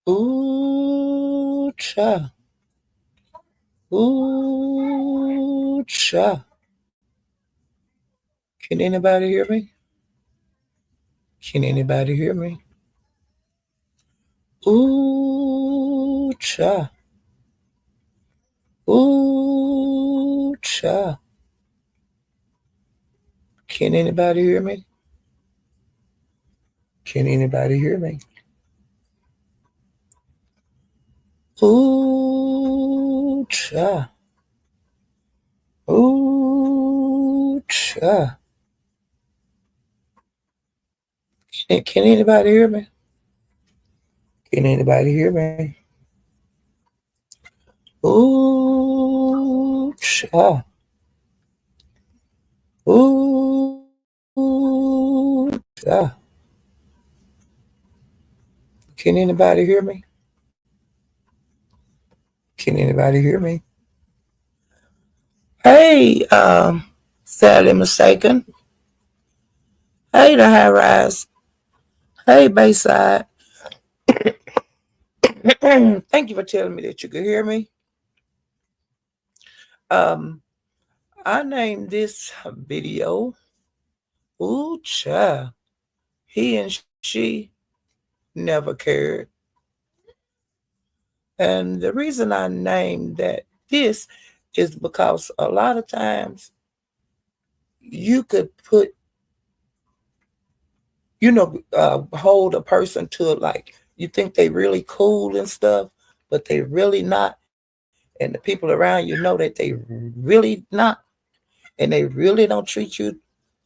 Ooh, cha. Ooh, cha. Can anybody hear me? Can anybody hear me? Ooh, cha. Ooh, cha. Can anybody hear me? Can anybody hear me? Ooh, cha. Ooh, cha. Can anybody hear me? Can anybody hear me? Ooh, cha. Ooh, cha. Can anybody hear me? Can anybody hear me? Hey, sadly mistaken. Hey, the high rise. Hey, Bayside. Thank you for telling me that you could hear me. Um, I named this video Ooh Child. He and she never cared. And the reason I named that this is because a lot of times you could put, hold a person to like you think they really cool and stuff, but they really not. And the people around you know that they really not, and they really don't treat you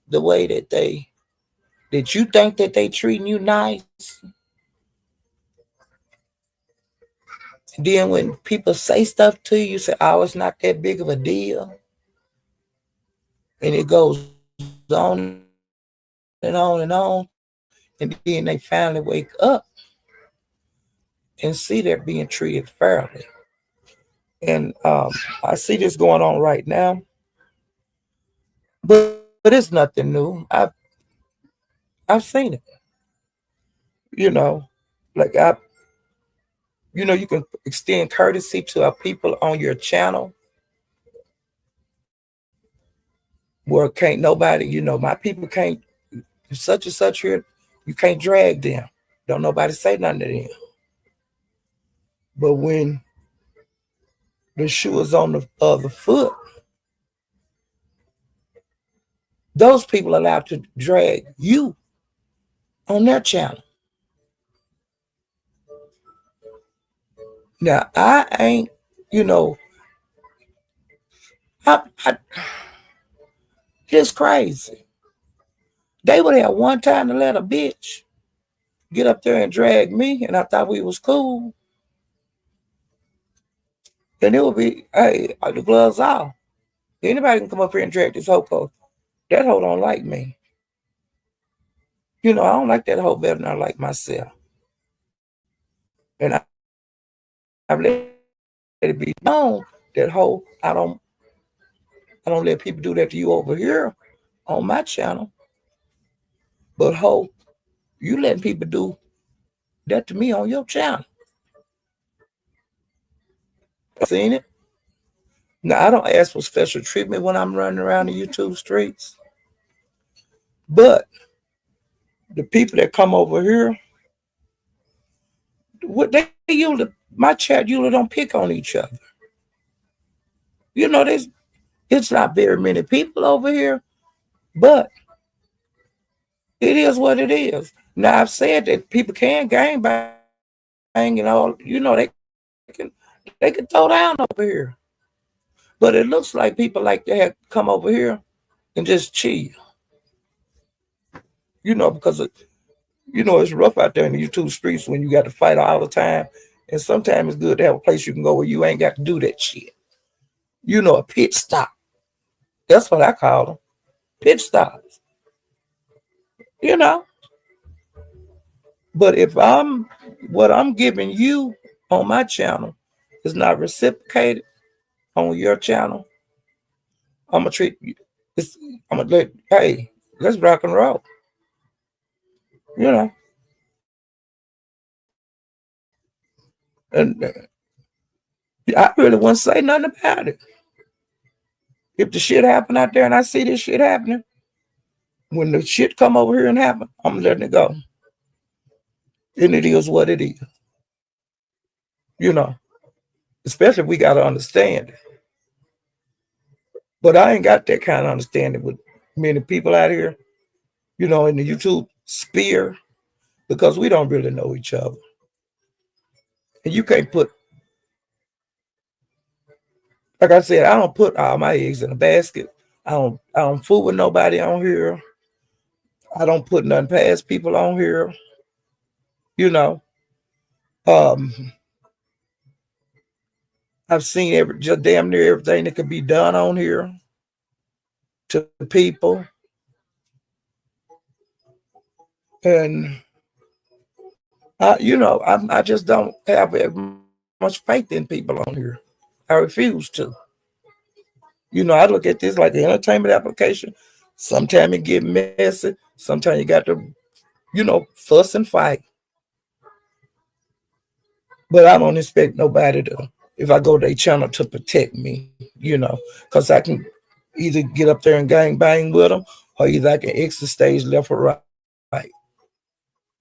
the way that you think that they treating you nice. Then when people say stuff to you, you say, "Oh, it's not that big of a deal," and it goes on and on and on, and then they finally wake up and see they're being treated fairly. And I see this going on right now, but it's nothing new. I've seen it. You know, like you can extend courtesy to our people on your channel where can't nobody, my people can't such and such here, you can't drag them. Don't nobody say nothing to them. But when the shoe is on the other foot, those people are allowed to drag you on their channel. Now I ain't, you know, I it's crazy. They would have one time to let a bitch get up there and drag me, and I thought we was cool. And it would be, hey, the gloves off. Anybody can come up here and drag this hoe cause that hoe don't like me. I don't like that hoe better than I like myself. And I've let it be known that hoe, I don't let people do that to you over here on my channel. But hoe, you letting people do that to me on your channel. Seen it? Now I don't ask for special treatment when I'm running around the YouTube streets. But the people that come over here, what they usually my chat usually don't pick on each other. There's it's not very many people over here, but it is what it is. Now I've said that people can gang bang and all, they can throw down over here. But it looks like people like to have come over here and just chill, because it's rough out there in the YouTube streets when you got to fight all the time. And sometimes it's good to have a place you can go where you ain't got to do that shit. A pit stop. That's what I call them. Pit stops. You know. But if what I'm giving you on my channel is not reciprocated on your channel, I'm gonna treat you. It's, I'm gonna hey, let's rock and roll. You know, And I really wouldn't say nothing about it. If the shit happen out there and I see this shit happening, when the shit come over here and happen, I'm letting it go. And it is what it is. You know, especially if we got to understand it. But I ain't got that kind of understanding with many people out here, in the YouTube sphere, because we don't really know each other. And you can't put, like I said, I don't put all my eggs in a basket. I don't fool with nobody on here. I don't put nothing past people on here. You know, um, I've seen just damn near everything that could be done on here to people, and I just don't have as much faith in people on here. I refuse to. I look at this like an entertainment application. Sometimes it get messy. Sometimes you got to, fuss and fight. But I don't expect nobody to, if I go to their channel, to protect me, because I can either get up there and gang bang with them, or either I can exit stage left or right.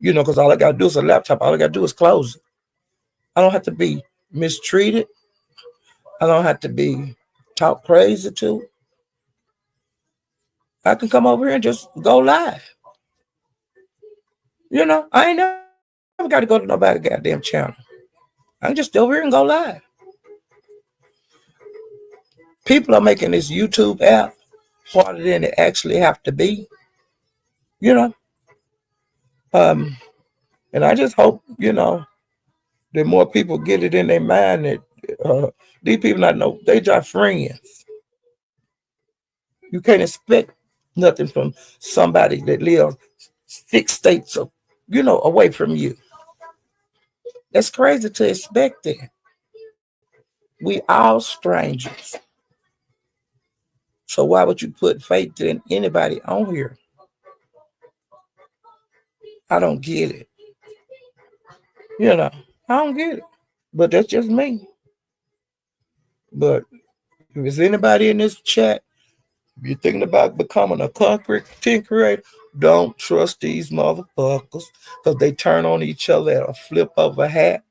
Because all I got to do is a laptop. All I got to do is close it. I don't have to be mistreated. I don't have to be talked crazy to. I can come over here and just go live. I ain't never got to go to nobody's goddamn channel. I can just stay over here and go live. People are making this YouTube app harder than it actually have to be. You know, um, and I just hope that more people get it in their mind that these people not know they just friends. You can't expect nothing from somebody that lives 6 states, away from you. That's crazy to expect that. We all strangers. So why would you put faith in anybody on here? I don't get it. I don't get it. But that's just me. But if there's anybody in this chat, if you're thinking about becoming a content creator, don't trust these motherfuckers because they turn on each other at a flip of a hat.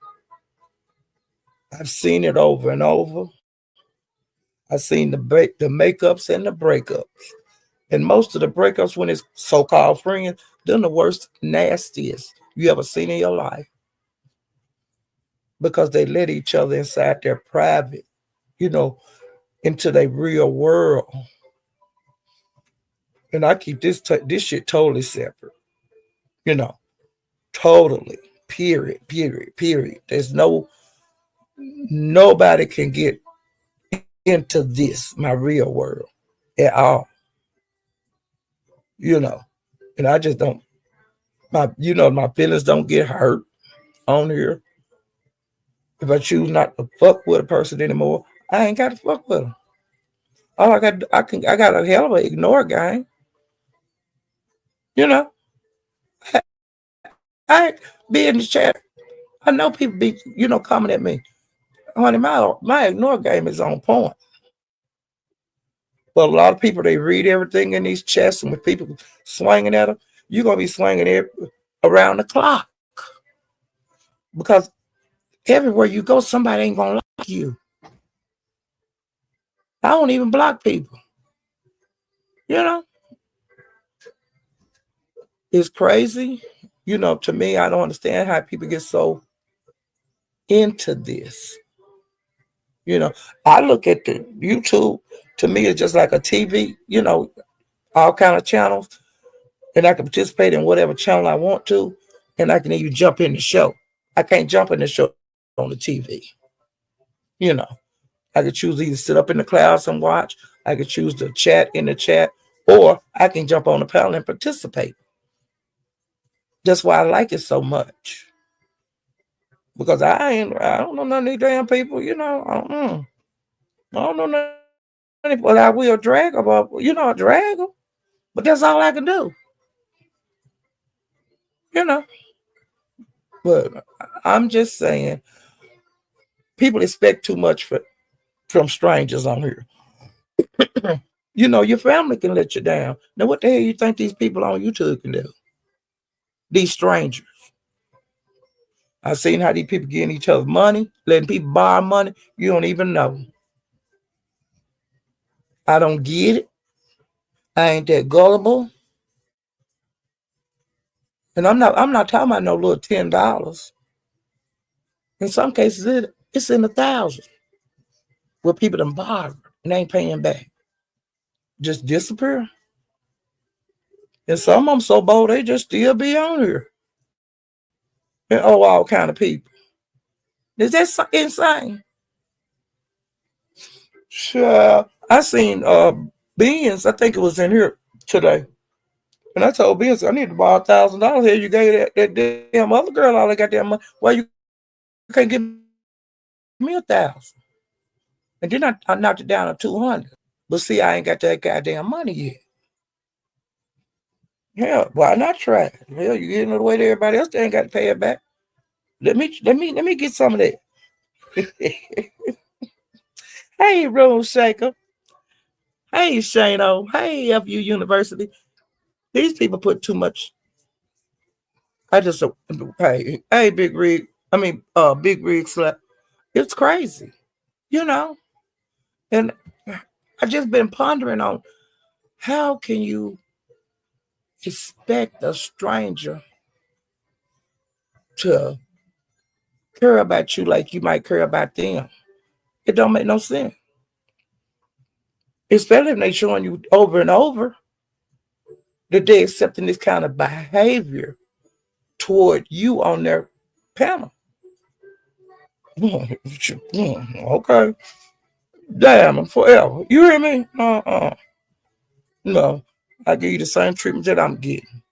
I've seen it over and over. I've seen the makeups and the breakups. And most of the breakups, when it's so-called friends, they're the worst, nastiest you ever seen in your life. Because they let each other inside their private, into their real world. And I keep this shit totally separate. You know, totally. Period. Period. Period. There's nobody can get into this, my real world, at all. You know. And I just don't my feelings don't get hurt on here. If I choose not to fuck with a person anymore, I ain't got to fuck with them. All I got a hell of an ignore game. You know, I be in the chat. I know people be, coming at me. Honey, my ignore game is on point. But a lot of people, they read everything in these chats, and with people swinging at them, you're gonna be swinging it around the clock because everywhere you go, somebody ain't gonna like you. I don't even block people. You know, it's crazy. To me, I don't understand how people get so into this. I look at the YouTube. To me, it's just like a TV. All kind of channels, and I can participate in whatever channel I want to, and I can even jump in the show. I can't jump in the show on the TV. You know, I could choose to either sit up in the clouds and watch. I could choose to chat in the chat, or I can jump on the panel and participate. That's why I like it so much. Because I don't know none of these damn people, I don't know none of people. I will drag them up, drag them. But that's all I can do, you know. But I'm just saying, People expect too much from strangers on here. You know, your family can let you down. Now, what the hell you think these people on YouTube can do? These strangers. I've seen how these people getting each other money, letting people borrow money. You don't even know. I don't get it. I ain't that gullible. And I'm not talking about no little $10. In some cases it's in the thousands where people done borrowed and ain't paying back. Just disappear. And some of them so bold they just still be on here. And all kind of people. Is that insane? Sure. I seen Beans, I think it was in here today. And I told Beans I need to borrow $1,000. Here you gave that damn other girl all that goddamn money. Why you can't give me $1,000? And then I knocked it down to 200. But see, I ain't got that goddamn money yet. Hell, why not try it? Hell, you getting it away to everybody else that ain't got to pay it back. Let me get some of that. Hey, Room Shaker. Hey, Shano. Hey, FU University. These people put too much. I just hey, Big Rig. I mean, Big Rig slap. It's crazy, you know. And I just been pondering on how can you expect a stranger to care about you like you might care about them? It don't make no sense. Especially if they showing you over and over that they accepting this kind of behavior toward you on their panel. Okay. Damn, forever. You hear me? No. I give you the same treatment that I'm getting.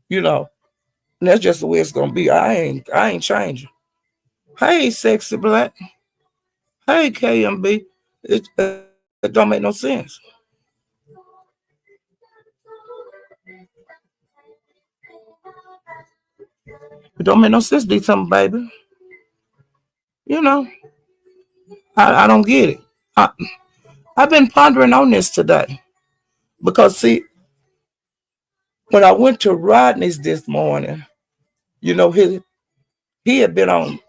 You know. And that's just the way it's gonna be. I ain't changing. Hey, sexy black. Hey, KMB. It don't make no sense. It don't make no sense, do something, baby. You know. I don't get it. I've been pondering on this today. Because see, when I went to Rodney's this morning, you know, he had been on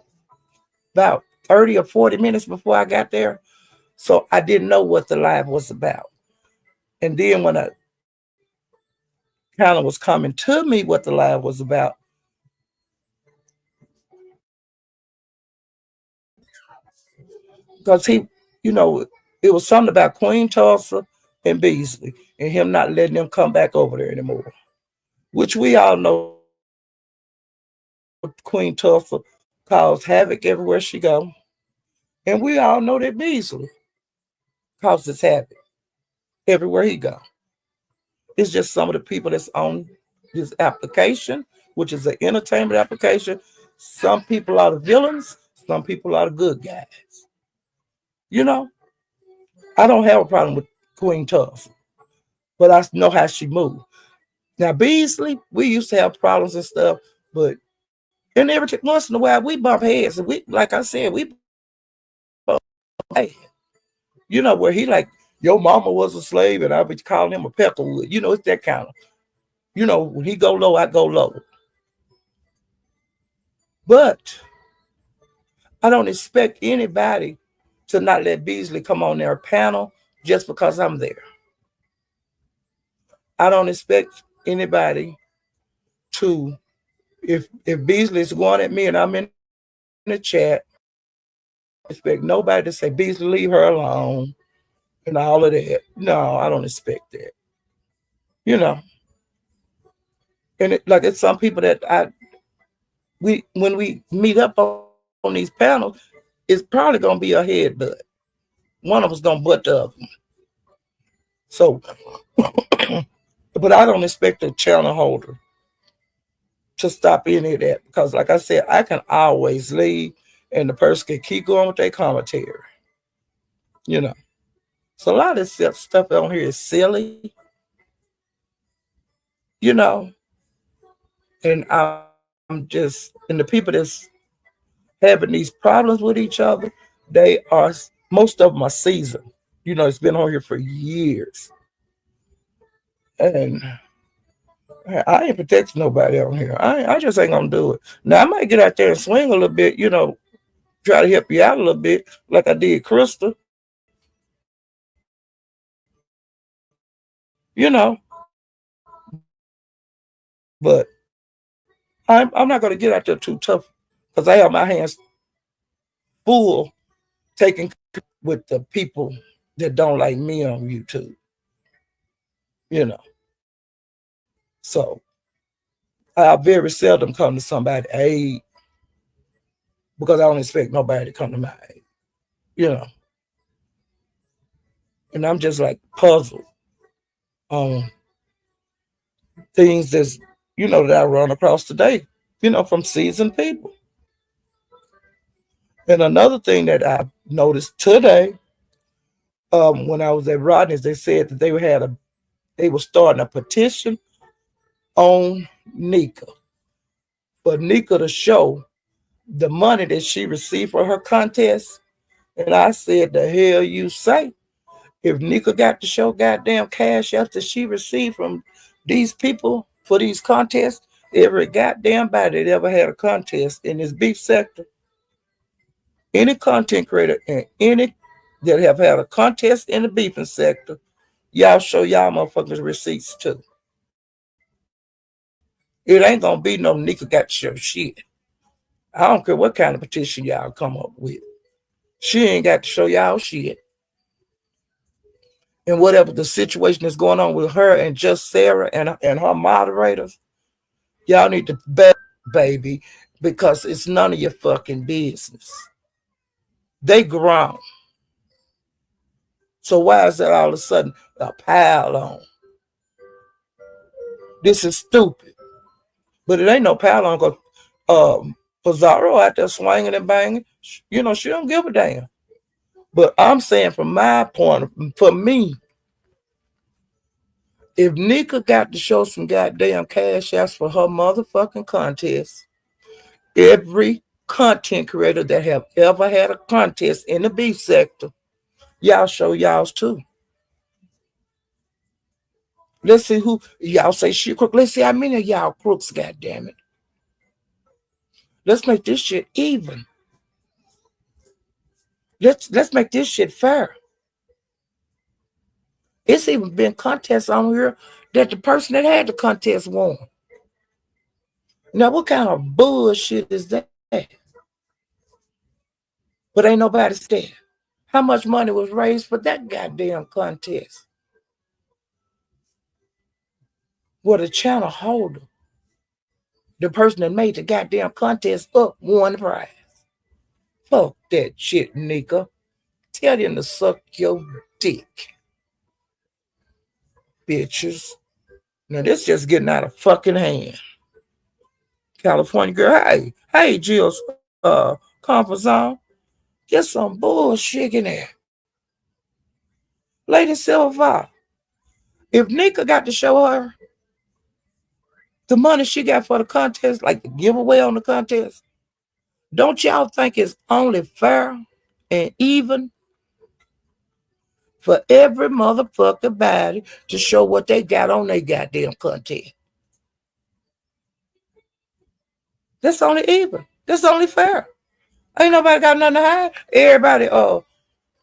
about 30 or 40 minutes before I got there. So I didn't know what the live was about. And then when I kind of was coming to me what the live was about, because you know, it was something about Queen Tulsa and Beasley and him not letting them come back over there anymore. Which we all know Queen Tulsa caused havoc everywhere she go. And we all know that Beasley causes havoc everywhere he go. It's just some of the people that's on this application, which is an entertainment application. Some people are the villains, some people are the good guys. You know, I don't have a problem with Queen Tulsa, but I know how she moved. Now Beasley, we used to have problems and stuff, but and every once in a while we bump heads, and we, like I said, we bump heads. You know, where he like, your mama was a slave, and I be calling him a peckerwood. You know, it's that kind of. You know, when he go low, I go low. But I don't expect anybody to not let Beasley come on their panel just because I'm there. I don't expect anybody to, if Beasley's going at me and I'm in the chat, I don't expect nobody to say, Beasley, leave her alone and all of that. No, I don't expect that. You know, and like it's some people that we when we meet up on these panels, it's probably gonna be a headbutt. One of us gonna butt the other. So, but I don't expect a channel holder to stop any of that because, like I said, I can always leave, and the person can keep going with their commentary. You know, so a lot of this stuff on here is silly. You know, and I'm just, and the people that's having these problems with each other, They are most of them are seasoned. It's been on here for years, and I ain't protecting nobody on here. I just ain't gonna do it. Now I might get out there and swing a little bit, try to help you out a little bit, like I did Crystal. But I'm not gonna get out there too tough because I have my hands full taking with the people that don't like me on YouTube. You know, so I very seldom come to somebody aid because I don't expect nobody to come to my aid. You know, and I'm just like puzzled on things that I run across today. From seasoned people. And another thing that I noticed today, when I was at Rodney's, they said that they were starting a petition on Nika for Nika to show the money that she received for her contest. And I said, the hell you say? If Nika got to show goddamn cash after she received from these people for these contests, every goddamn body that ever had a contest in this beef sector, any content creator and any that have had a contest in the beefing sector, y'all show y'all motherfuckers receipts too. It ain't gonna be no Nika got to show shit. I don't care what kind of petition y'all come up with. She ain't got to show y'all shit. And whatever the situation is going on with her and just Sarah and her moderators, y'all need to bet, baby, because it's none of your fucking business. They grown. So why is that all of a sudden a pile on? This is stupid. But it ain't no pile on because Pizarro out there swinging and banging. She don't give a damn. But I'm saying from my for me, if Nika got to show some goddamn cash outs for her motherfucking contest, every content creator that have ever had a contest in the beef sector, y'all show y'all's too. Let's see who y'all say she crook. Let's see how many of y'all crooks, goddamn it. Let's make this shit even. Let's make this shit fair. It's even been contests on here that the person that had the contest won. Now, what kind of bullshit is that? But ain't nobody scared. How much money was raised for that goddamn contest? Well, the channel holder, the person that made the goddamn contest up, won the prize. Fuck that shit, Nika. Tell them to suck your dick, bitches. Now, this just getting out of fucking hand. California girl, hey, Jill's comfort zone. Get some bullshit in there. Lady Silver, if Nika got to show her the money she got for the contest, like the giveaway on the contest, don't y'all think it's only fair and even for every motherfucker body to show what they got on their goddamn contest? That's only even. That's only fair. Ain't nobody got nothing to hide. Everybody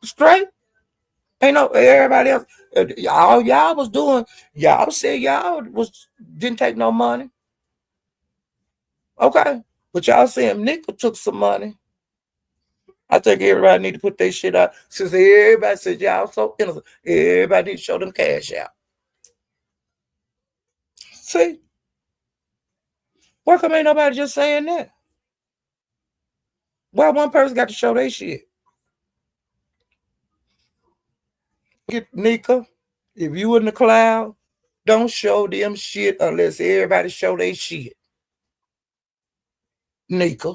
straight. Ain't no everybody else. All y'all was doing, y'all said y'all didn't take no money. Okay. But y'all saying Nickel took some money. I think everybody need to put their shit out. Since everybody said y'all so innocent, everybody need to show them cash out. See? Why come ain't nobody just saying that? Why one person got to show their shit? Get Nika, if you in the cloud, don't show them shit unless everybody show their shit. Nika.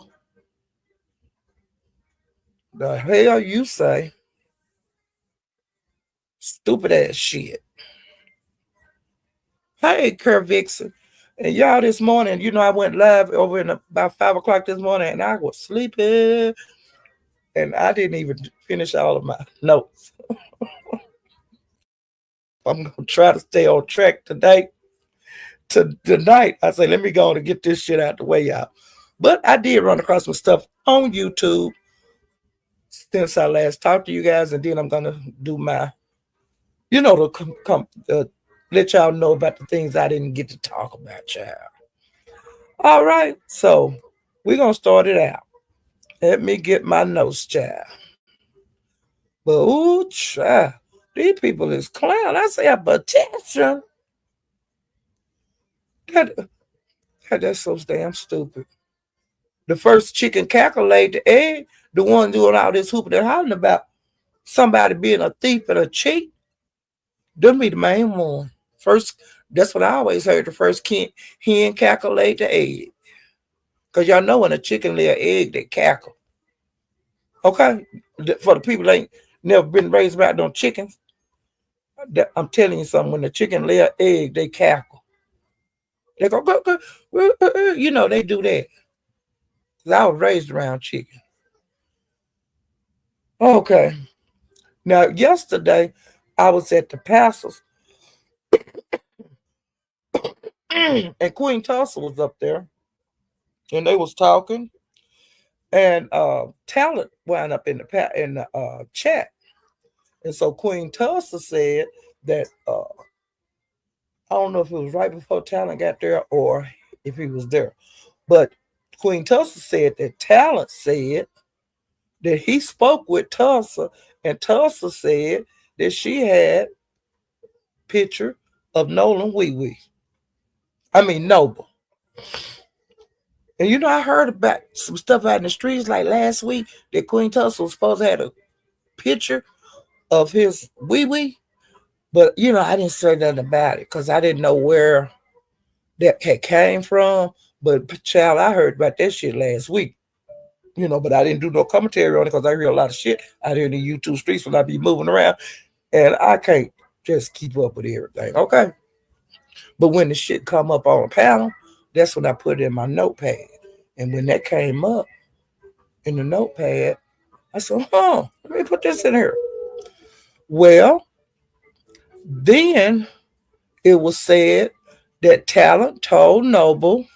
The hell you say? Stupid ass shit. Hey, Kurt Vixen. And y'all, this morning, I went live over in about 5 o'clock this morning and I was sleeping. and I didn't even finish all of my notes. I'm gonna try to stay on track today. Tonight, I say, let me go on and get this shit out the way, y'all. But I did run across some stuff on YouTube since I last talked to you guys, and then I'm gonna do my, let y'all know about the things I didn't get to talk about, child. All right, so we're gonna start it out. Let me get my notes, child. But ooh, child, these people is clown. I say a potential. That, that's so damn stupid. The first chicken calculate the egg, the one doing all this hooping and hollering about somebody being a thief and a cheat. Them be the main one. First, that's what I always heard. The first hen calculate the egg. Cause y'all know when a chicken lay an egg, they cackle. Okay, for the people that ain't never been raised about them chickens, I'm telling you something. When the chicken lay an egg, they cackle. They go. They do that. Cause I was raised around chicken. Okay. Now, yesterday, I was at the pastor's, and Queen Tulsa was up there, and they was talking, and Talent wound up in the chat, and so Queen Tulsa said that I don't know if it was right before Talent got there or if he was there, but Queen Tulsa said that Talent said that he spoke with Tulsa, and Tulsa said that she had picture of Nolan Wee Wee. I mean Noble. And I heard about some stuff out in the streets like last week that Queen Tulsa was supposed to have a picture of his wee wee. But, I didn't say nothing about it because I didn't know where that had came from. But, child, I heard about that shit last week. But I didn't do no commentary on it because I hear a lot of shit out here in the YouTube streets when I be moving around. And I can't just keep up with everything, okay? But when the shit come up on a panel, that's when I put it in my notepad. And when that came up in the notepad, I said, let me put this in here. Well, then it was said that Talent told Noble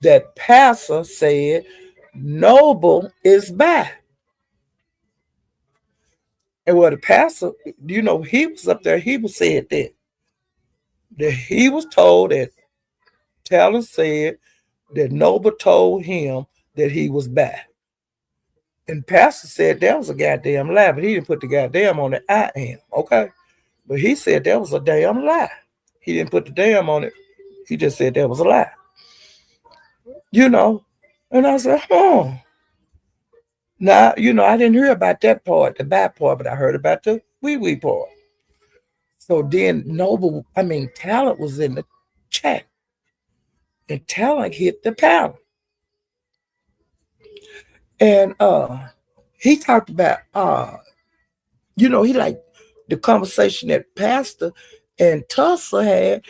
that Pastor said Noble is back. And the pastor, he was up there, he was said that he was told that Talent said that Noble told him that he was back. And Pastor said that was a goddamn lie, but he didn't put the goddamn on the I am, okay? But he said that was a damn lie. He didn't put the damn on it. He just said that was a lie. And I said, Now, I didn't hear about that part, the bad part, but I heard about the wee wee part. So then Talent was in the chat. And Talent hit the panel. And he talked about he like the conversation that Pastor and Tulsa had.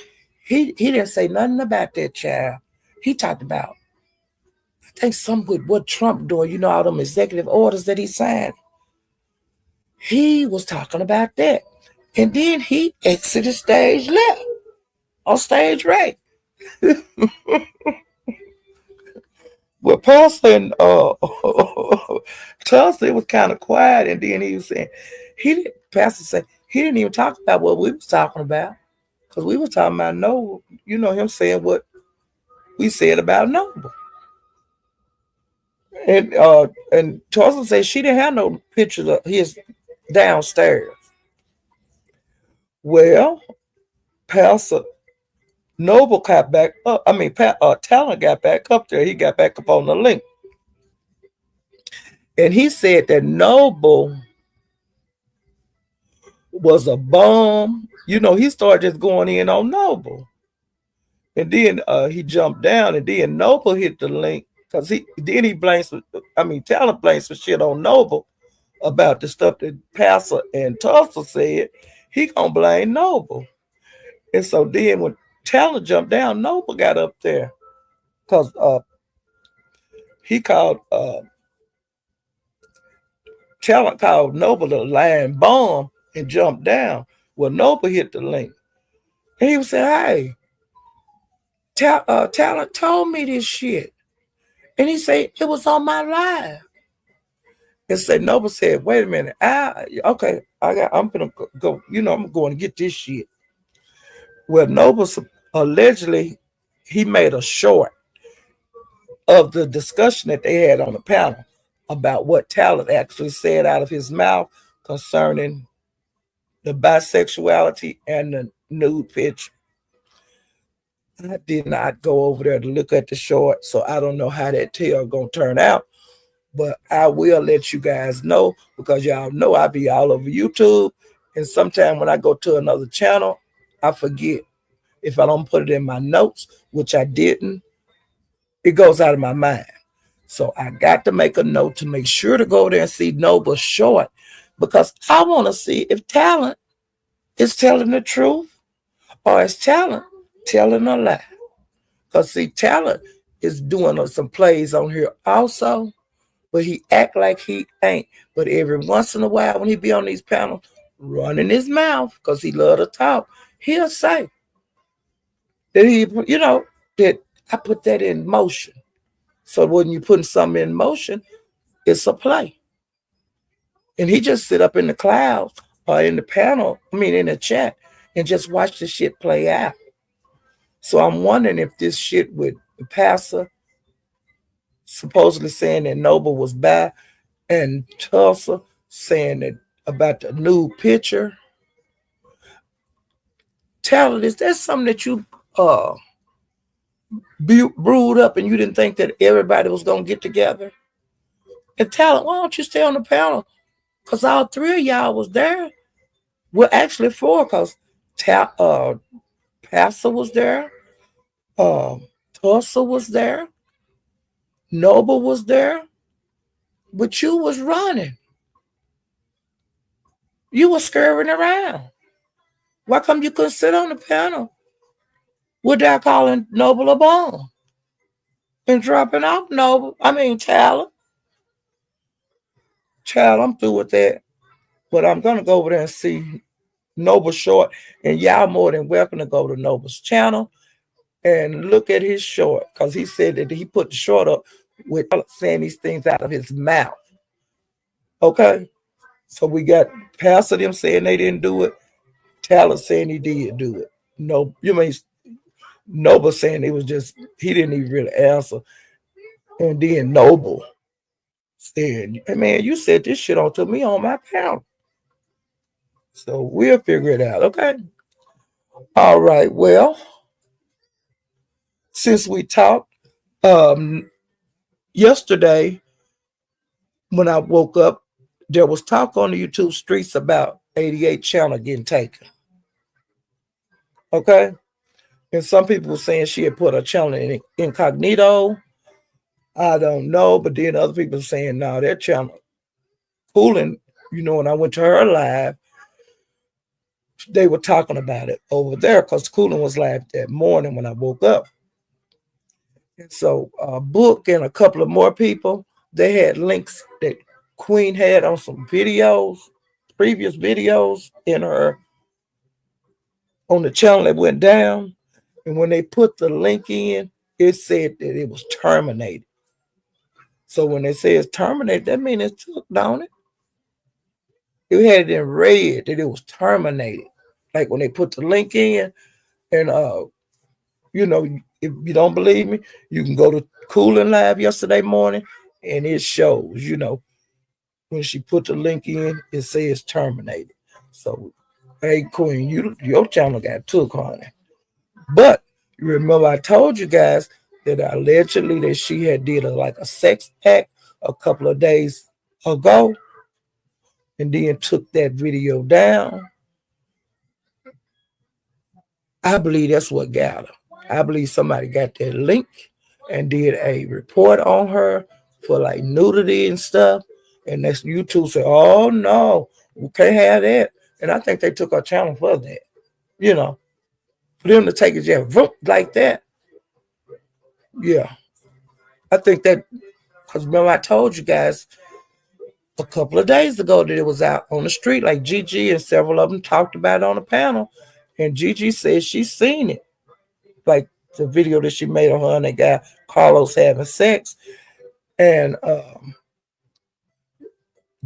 He didn't say nothing about that child. He talked about, I think, some with what Trump doing, all them executive orders that he signed. He was talking about that. And then he exited stage left on stage right. Well, Pastor and Tulsa was kind of quiet, and then he was saying, Pastor said, he didn't even talk about what we was talking about. Because we was talking about Noble, him saying what we said about Noble. And Tulsa said she didn't have no pictures of his downstairs. Well, Pastor Noble got back up. Talent got back up there. He got back up on the link. And he said that Noble was a bum. He started just going in on Noble. And then he jumped down, and then Noble hit the link because he blames, Talent blames some shit on Noble about the stuff that Pastor and Tulsa said. He gonna blame Noble. And so then when Talent jumped down, Noble got up there because he called Talent called Noble a lying bomb and jumped down. Well, Noble hit the link. And he was saying, hey, Talent told me this shit. And he said, it was on my live. And say Noble said, wait a minute. I'm gonna go, I'm going to get this shit. Well, Noble allegedly he made a short of the discussion that they had on the panel about what Talent actually said out of his mouth concerning the bisexuality and the nude picture. I did not go over there to look at the short, so I don't know how that tale gonna turn out. But I will let you guys know because y'all know I be all over YouTube, and sometimes when I go to another channel, I forget if I don't put it in my notes, which I didn't. It goes out of my mind. So I got to make a note to make sure to go there and see Noble short because I want to see if Talent is telling the truth or is Talent telling a lie. Because see, Talent is doing some plays on here also, but he act like he ain't. But every once in a while when he be on these panels, running his mouth because he love to talk, he'll say that that I put that in motion. So when you putting something in motion, it's a play. And he just sit up in the clouds or in the panel, in the chat, and just watch the shit play out. So I'm wondering if this shit with the pastor supposedly saying that Noble was bad and Tulsa saying that about the new picture. Talent, is that something that you brewed up and you didn't think that everybody was going to get together? And Talent, why don't you stay on the panel? Because all three of y'all was there. Well, actually four, because Pastor was there, Tulsa was there, Noble was there, but you was running. You was scurrying around. Why come you couldn't sit on the panel without calling Noble a bomb and dropping off Talent? Child, I'm through with that. But I'm going to go over there and see Noble short. And y'all more than welcome to go to Noble's channel and look at his short. Because he said that he put the short up with saying these things out of his mouth. Okay? So we got Pastor them saying they didn't do it. Talent saying he did do it. No, Noble saying it was just, he didn't even really answer. And then Noble said, hey man, you said this shit on to me on my panel. So we'll figure it out, okay? All right, well, since we talked, yesterday when I woke up, there was talk on the YouTube streets about 88 channel getting taken. Okay? And some people were saying she had put her channel in incognito. I don't know, but then other people saying, no, that channel, Cooling, when I went to her live, they were talking about it over there because Cooling was live that morning when I woke up. And so Book and a couple of more people, they had links that Queen had on some videos, previous videos in her, on the channel that went down. And when they put the link in, it said that it was terminated. So when they say it's terminated, that means it's took, don't it? It had it in red that it was terminated. Like when they put the link in, and if you don't believe me, you can go to Cooling Live yesterday morning, and it shows, when she put the link in, it says terminated. So, hey, Queen, your channel got took, honey. But you remember I told you guys that allegedly that she had did a sex act a couple of days ago, and then took that video down. I believe that's what got her. I believe somebody got that link and did a report on her for like nudity and stuff. And that's YouTube said, oh no, we can't have that. And I think they took our channel for that. For them to take it just like that. Yeah. I think that, because remember I told you guys a couple of days ago that it was out on the street. Like Gigi and several of them talked about it on the panel, and Gigi said she's seen it, like the video that she made of her and that guy Carlos having sex. And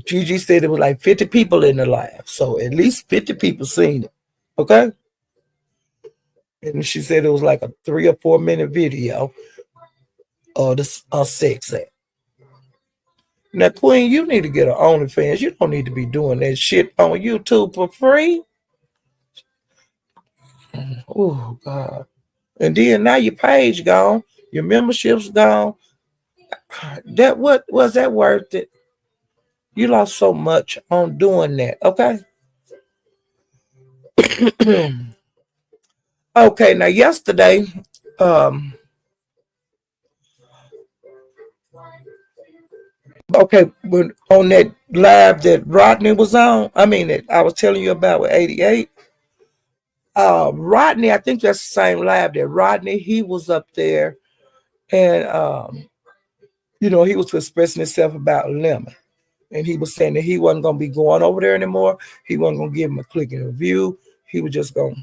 Gigi said it was like 50 people in the live, so at least 50 people seen it. Okay, and she said it was like a 3 or 4 minute video of the sex act. Now, Queen, you need to get an OnlyFans. You don't need to be doing that shit on YouTube for free. Oh God! And then now your page gone, your membership's gone. That what was that worth it? You lost so much on doing that. Okay. Okay. Now yesterday, um, okay, when on that live that Rodney was on, I mean that I was telling you about with 88. Rodney, I think that's the same live that Rodney, he was up there and he was expressing himself about Lemon. And he was saying that he wasn't gonna be going over there anymore. He wasn't gonna give him a click and review. He was just gonna,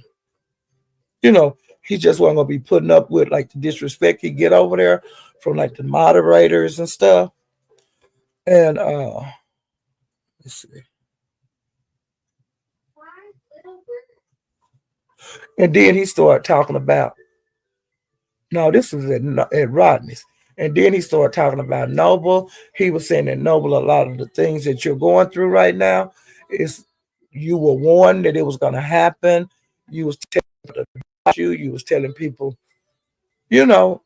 he just wasn't gonna be putting up with like the disrespect he get over there from like the moderators and stuff. And let's see. And then he started talking about no, this was at Rodney's. And then he started talking about Noble. He was saying that Noble, a lot of the things that you're going through right now is you were warned that it was going to happen. You was telling people about you. You was telling people, you know,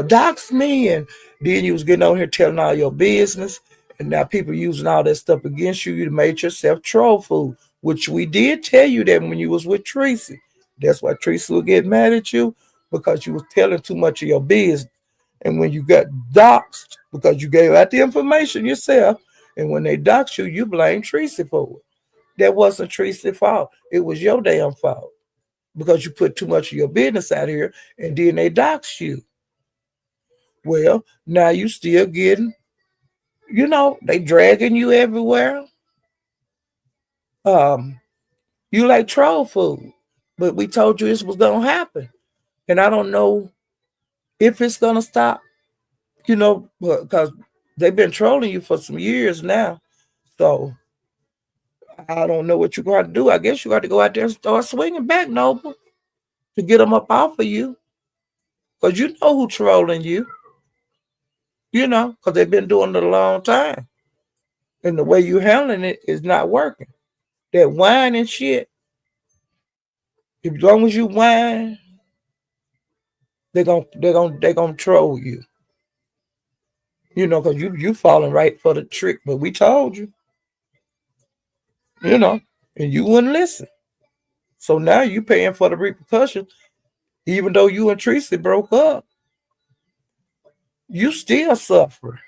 dox me. And then you was getting on here telling all your business. And now people using all that stuff against you. You made yourself troll food, which we did tell you that when you was with Tracy. That's why Tracy would get mad at you because you was telling too much of your business. And when you got doxxed, because you gave out the information yourself, and when they doxed you, you blame Tracy for it. That wasn't Tracy's fault. It was your damn fault because you put too much of your business out here and then they doxed you. Well, now you still getting, they dragging you everywhere. Um, you like troll food, but we told you this was gonna happen, and I don't know if it's gonna stop. Because they've been trolling you for some years now. So I don't know what you're going to do. I guess you got to go out there and start swinging back, Noble, to get them up off of you. Because you know who trolling you, because they've been doing it a long time. And the way you handling it is not working. That whine and shit, as long as you whine, they're gonna troll you. Because you falling right for the trick. But we told you, and you wouldn't listen. So now you paying for the repercussions. Even though you and Tracy broke up, you still suffer.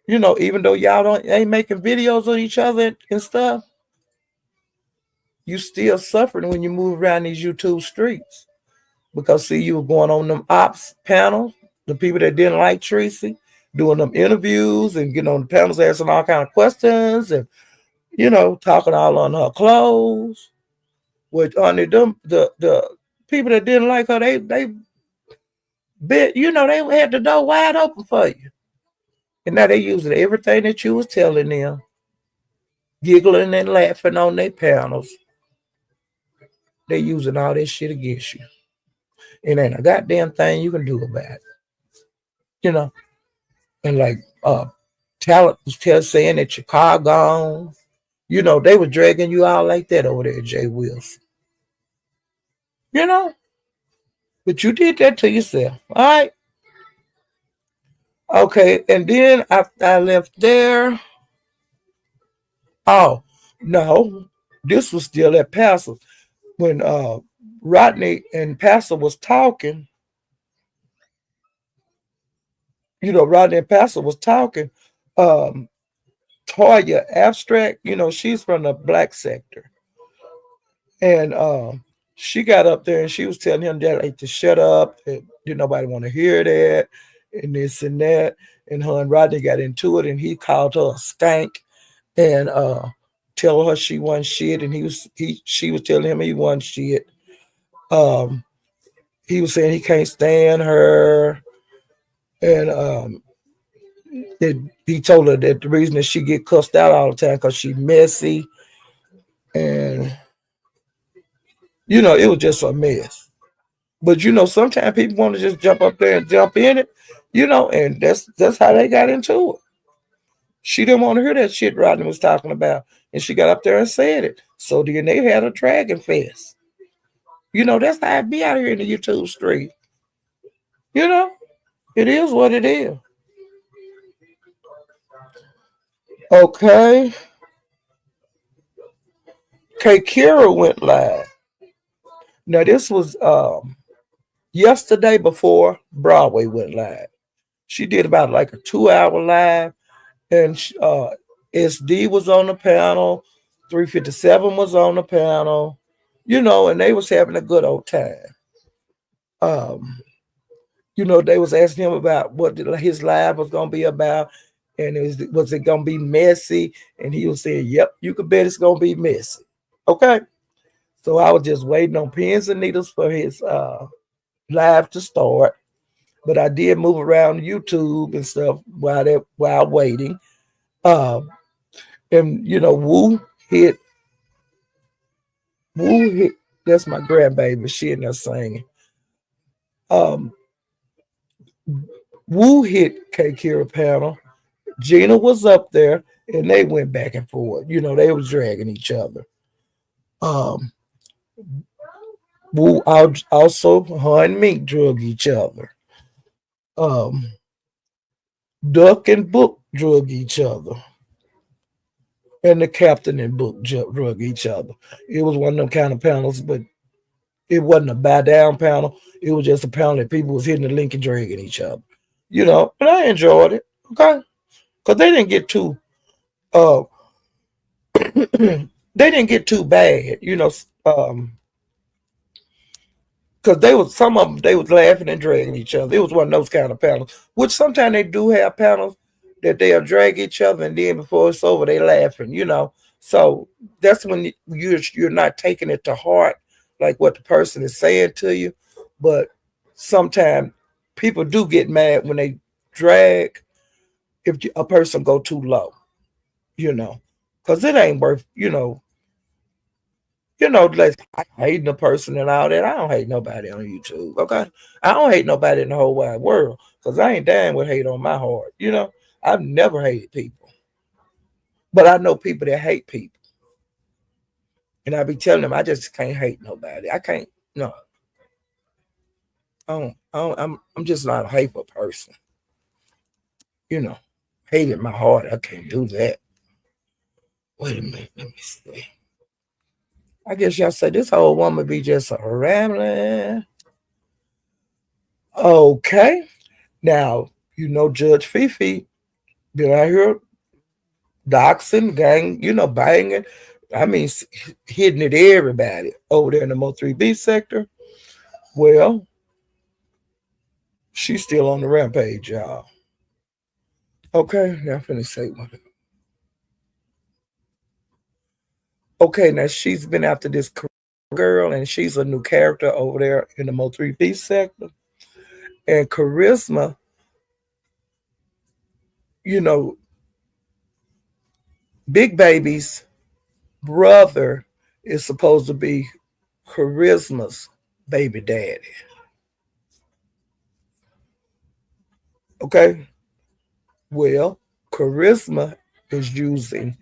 Even though y'all ain't making videos on each other and stuff, you still suffering when you move around these YouTube streets. Because see, you were going on them ops panels, the people that didn't like Tracy, doing them interviews and getting on the panels asking all kind of questions and talking all on her clothes. Which on the people that didn't like her, they bit, they had the door wide open for you. And now they using everything that you was telling them, giggling and laughing on their panels. They using all that shit against you. It ain't a goddamn thing you can do about it. You know? And like Talent was saying that your car gone. They were dragging you out like that over there, Jay Wilson. You know? But you did that to yourself. All right. Okay. And then I left there. Oh, no. This was still at Pastor. When Rodney and Pastor was talking, Rodney and Pastor was talking, Toya Abstract, she's from the black sector. And she got up there and she was telling him that like to shut up. And didn't nobody want to hear that. and this and that. And her and Rodney got into it, and he called her a skank and telling her she wasn't shit, and she was telling him he wasn't shit. Um, he was saying he can't stand her, and that he told her that the reason that she get cussed out all the time because she messy, and it was just a mess. But sometimes people want to just jump up there and jump in it, and that's how they got into it. She didn't want to hear that shit Rodney was talking about, and she got up there and said it. So then they had a dragon fest. That's how it be out here in the YouTube street. You know, it is what it is. Okay, K Kira went live. Now this was yesterday before Broadway went live. She did about like a 2 hour live, and SD was on the panel, 357 was on the panel, and they was having a good old time. Um, they was asking him about what his live was gonna be about, and was it gonna be messy? And he was saying, "Yep, you can bet it's gonna be messy." Okay, so I was just waiting on pins and needles for his live to start, but I did move around YouTube and stuff while waiting. Um, and hit Woo hit. That's my grandbaby. She in there singing. Um, Woo hit K Kira panel. Gina was up there, and they went back and forth. They was dragging each other. Um, Woo also her and Mink drug each other. Um, Duck and Book drug each other, and the captain and Book drug each other. It was one of them kind of panels, but it wasn't a bow down panel. It was just a panel that people was hitting the link and dragging each other. And I enjoyed it. Okay, because they didn't get too uh they didn't get too bad. Because they was some of them they was laughing and dragging each other. It was one of those kind of panels, which sometimes they do have panels that they'll drag each other, and then before it's over they laughing. So that's when you're not taking it to heart, like what the person is saying to you. But sometimes people do get mad when they drag if a person go too low, because it ain't worth, like hating a person and all that. I don't hate nobody on YouTube. Okay, I don't hate nobody in the whole wide world because I ain't down with hate on my heart. I've never hated people, but I know people that hate people, and I be telling them I just can't hate nobody. I can't. No, I'm just not a hateful person. You know, hate in my heart. I can't do that. Wait a minute. Let me see. I guess y'all say this whole woman be just a rambling. Okay. Now, Judge Fifi been out here doxing, gang, banging. I mean, hitting it everybody over there in the Mo 3B sector. Well, she's still on the rampage, y'all. Okay, now I'm finna say one. Okay, now she's been after this girl, and she's a new character over there in the Mo 3B sector. And Charisma, you know, Big Baby's brother is supposed to be Charisma's baby daddy. Okay? Well, Charisma is using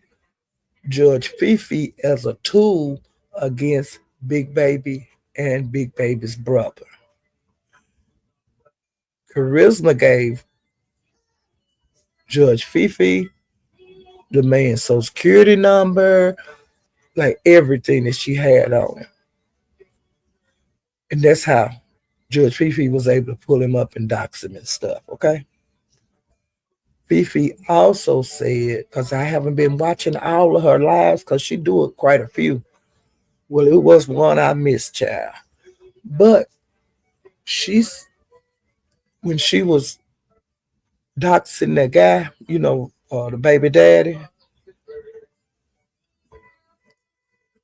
Judge Fifi as a tool against Big Baby and Big Baby's brother. Charisma gave Judge Fifi the man's social security number, like everything that she had on him. And that's how Judge Fifi was able to pull him up and dox him and stuff, okay? Fifi also said, because I haven't been watching all of her lives, because she do it quite a few. Well, it was one I missed, child. But she's when she was doxing that guy, the baby daddy.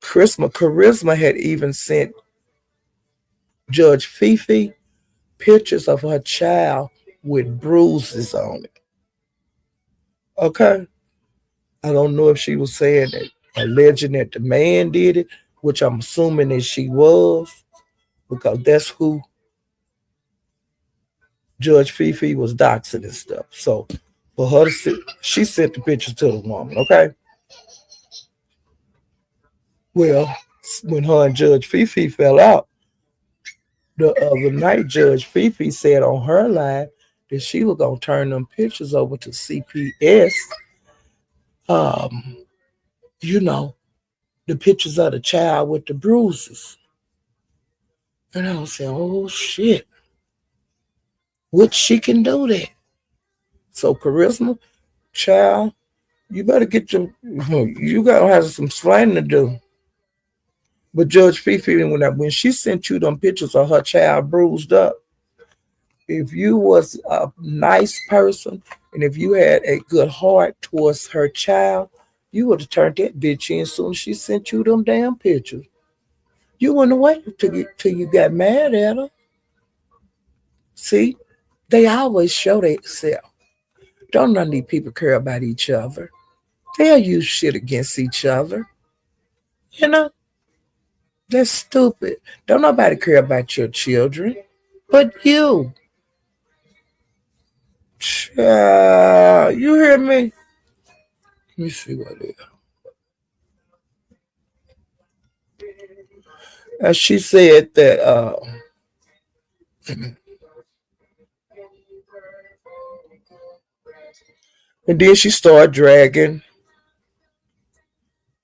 Charisma had even sent Judge Fifi pictures of her child with bruises on it. Okay. I don't know if she was saying that, alleging that the man did it, which I'm assuming that she was, because that's who Judge Fifi was doxing and stuff. So for her to sit, she sent the pictures to the woman. Okay. Well, when her and Judge Fifi fell out, the other night, Judge Fifi said on her live that she was gonna turn them pictures over to CPS. Um, you know, the pictures of the child with the bruises. And I was saying, oh shit, what she can do that. So Charisma, child, you better get your, you gotta have some explaining to do. But Judge Fifi, when she sent you them pictures of her child bruised up, if you was a nice person and if you had a good heart towards her child, you would have turned that bitch in as soon as she sent you them damn pictures. You wouldn't wait till you got mad at her. See, they always show themselves. Don't none of these people care about each other. They'll use shit against each other. You know, that's stupid. Don't nobody care about your children, but you. You hear me? Let me see what it is. And she said that, and then she started dragging.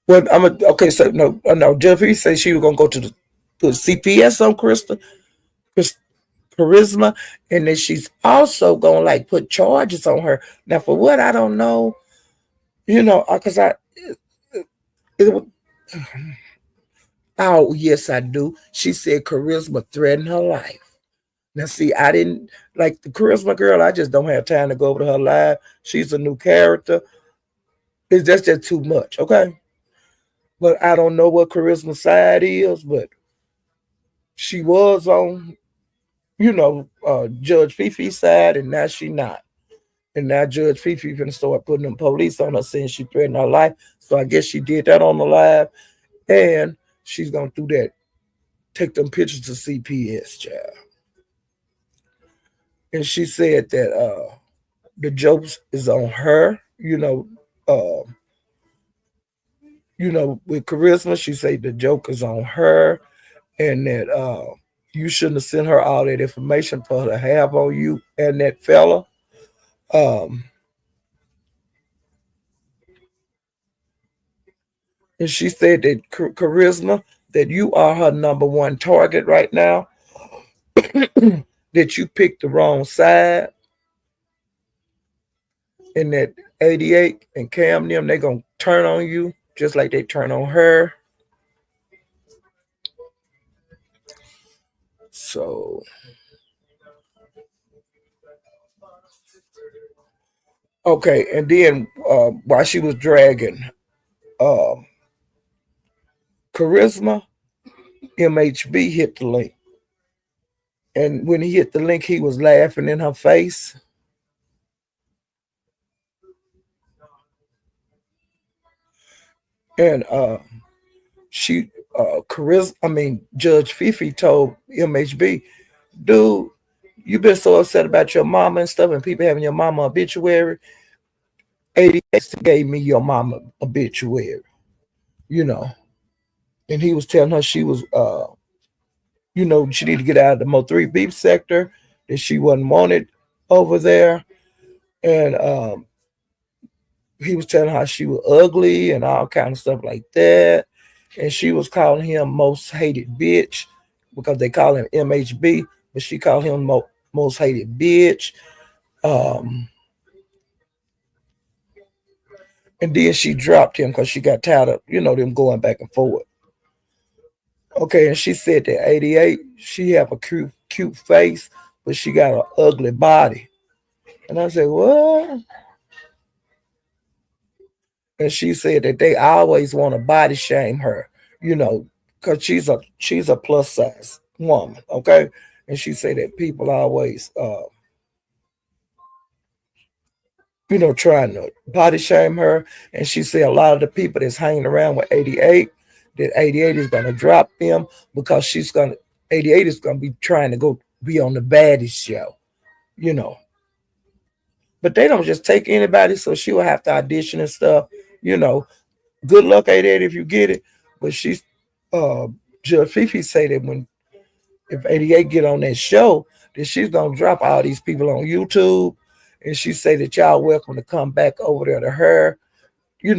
Well, okay. So no. Jeffrey said she was gonna go to the put CPS on Charisma, and then she's also gonna like put charges on her. Now, for what I don't know, because it, oh yes, I do. She said Charisma threatened her life. Now, see, I didn't like the Charisma girl. I just don't have time to go over to her live. She's a new character. It's just too much, okay? But I don't know what Charisma's side is, but she was on, Judge Fifi's side, and now she not. And now Judge Fifi gonna start putting them police on her, saying she threatened her life. So I guess she did that on the live, and she's gonna do that. Take them pictures to CPS, child. And she said that the jokes is on her. With Charisma, she said the joke is on her, and that you shouldn't have sent her all that information for her to have on you and that fella. Um, and she said that Charisma, that you are her number one target right now, that you picked the wrong side, and that 88 and Cam them, they gonna turn on you just like they turn on her. So okay, and then while she was dragging um, Charisma, MHB hit the link. And when he hit the link, he was laughing in her face. And Judge Fifi told MHB, dude, you been so upset about your mama and stuff and people having your mama obituary. 88 gave me your mama obituary, you know. And he was telling her she was she need to get out of the Mo3 beef sector, that she wasn't wanted over there. And he was telling her she was ugly and all kind of stuff like that. And she was calling him most hated bitch because they call him MHB, but she called him most hated bitch. Um, and then she dropped him because she got tired of, them going back and forth. Okay, and she said that 88, she have a cute face, but she got an ugly body. And I said, "What?" And she said that they always want to body shame her, you know, because she's a plus size woman, okay? And she said that people always, trying to body shame her. And she said a lot of the people that's hanging around with 88, that 88 is gonna drop them because 88 is gonna be trying to go be on the baddest show, you know. But they don't just take anybody, so she will have to audition and stuff, you know. Good luck, 88, if you get it. But she's uh Judge Fifi say that when if 88 get on that show, that she's gonna drop all these people on YouTube. And she say that y'all welcome to come back over there to her,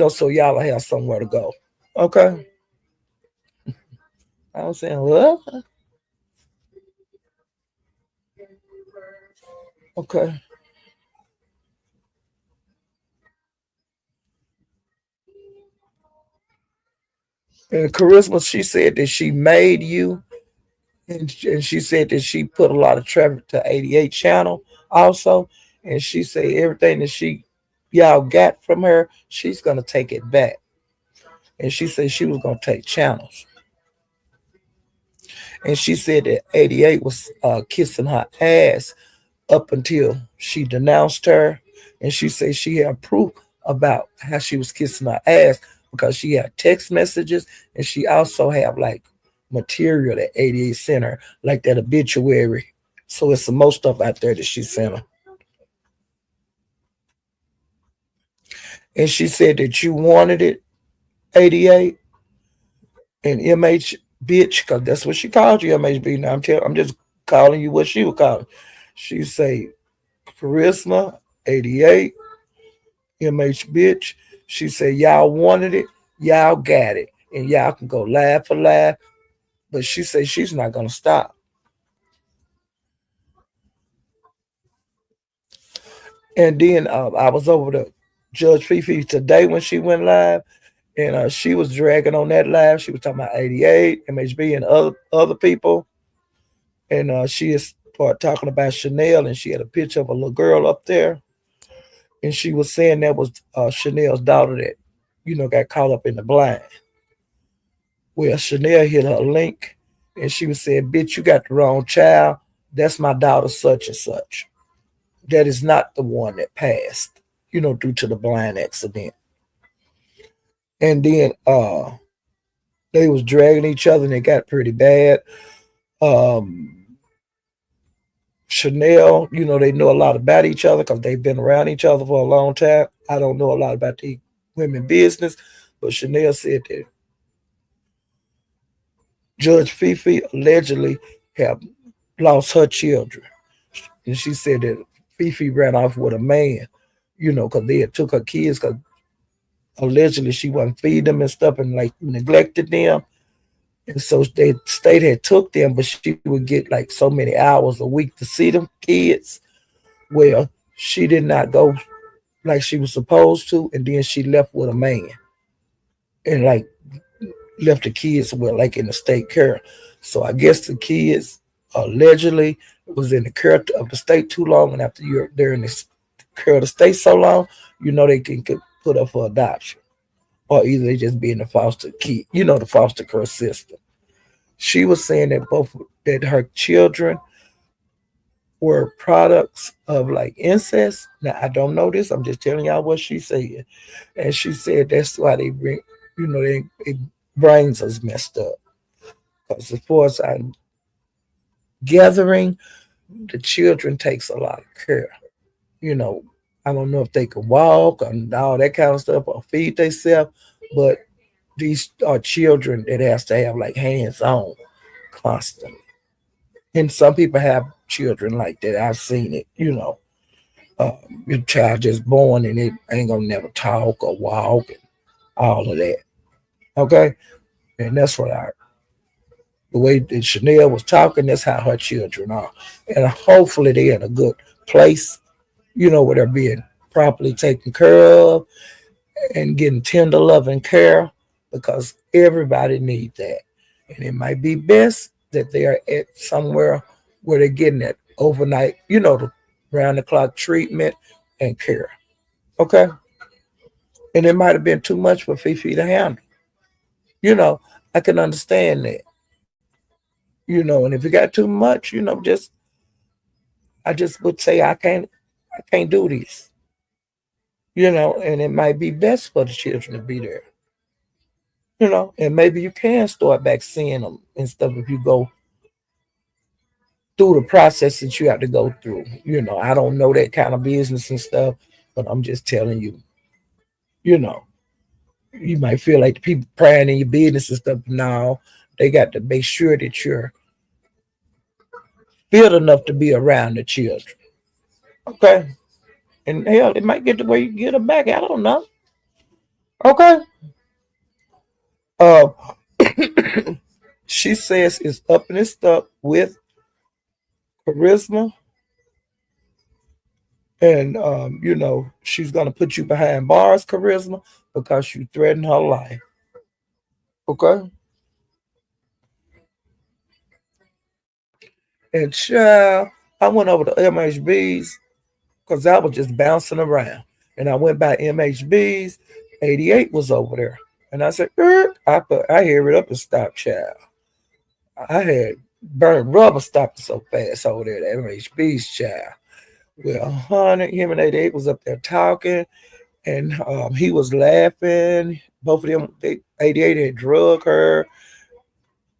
so y'all will have somewhere to go. Okay. I was saying, well, okay. And Charisma, she said that she made you, and she said that she put a lot of traffic to 88 channel also. And she said everything that y'all got from her, she's gonna take it back. And she said she was gonna take channels. And she said that 88 was kissing her ass up until she denounced her. And she said she had proof about how she was kissing her ass because she had text messages, and she also have like material that 88 sent her, like that obituary. So it's some more stuff out there that she sent her. And she said that you wanted it, 88, and MH bitch, because that's what she called you, MHB. Now I'm just calling you what she would call it. She say Charisma, 88, MH bitch. She said y'all wanted it, y'all got it, and y'all can go laugh for laugh. But she said she's not gonna stop. And then I was over to Judge Fifi today when she went live, and she was dragging on that live. She was talking about 88, MHB, and other people. And she is started talking about Chanel, and she had a picture of a little girl up there, and she was saying that was Chanel's daughter that got caught up in the blind. Well, Chanel hit her link, and she was saying, "Bitch, you got the wrong child. That's my daughter, such and such. That is not the one that passed, due to the blind accident." And then they was dragging each other, and it got pretty bad. Um, Chanel, they know a lot about each other because they've been around each other for a long time. I don't know a lot about the women business, but Chanel said that Judge Fifi allegedly have lost her children. And she said that Fifi ran off with a man, because they had took her kids because allegedly she wasn't feeding them and stuff and like neglected them. And so the state had took them, but she would get like so many hours a week to see them kids. Well, she did not go like she was supposed to, and then she left with a man and like left the kids with like in the state care. So I guess the kids allegedly was in the care of the state too long, and after they're in the care of the state so long, they can get put up for adoption, or either they just be in the foster key, the foster care system. She was saying that both that her children were products of like incest. Now I don't know this. I'm just telling y'all what she said, and she said that's why they bring, they brains is messed up. Because as far as I'm gathering, the children takes a lot of care. You know, I don't know if they can walk and all that kind of stuff or feed themselves, but these are children that has to have like hands on constantly. And some people have children like that. I've seen it. Your child just born and it ain't gonna never talk or walk and all of that. Okay, and that's what I the way that Chanel was talking, that's how her children are. And hopefully they're in a good place, where they're being properly taken care of and getting tender love and care because everybody needs that. And it might be best that they are at somewhere where they're getting that overnight, the round the clock treatment and care. Okay, and it might have been too much for Fifi to handle. You know, I can understand that. And if it got too much, I just would say I can't do this. And it might be best for the children to be there. And maybe you can start back seeing them and stuff if you go through the process that you have to go through. I don't know that kind of business and stuff, but I'm just telling you, you know, you might feel like the people prying in your business and stuff. No, they got to make sure that you're fit enough to be around the children. Okay. And hell, it might get to where you get them back. I don't know. Okay. Uh, she says it's up and it's stuck with charisma, and she's gonna put you behind bars, charisma, because you threaten her life. Okay. And child, I went over to MHB's because I was just bouncing around. And I went by MHB's, 88 was over there. And I said, I hear it up and stop, child. I had burnt rubber stopping so fast over there at MHB's, child. Well, 100, him and 88 was up there talking, and he was laughing. Both of them, 88 had drug her,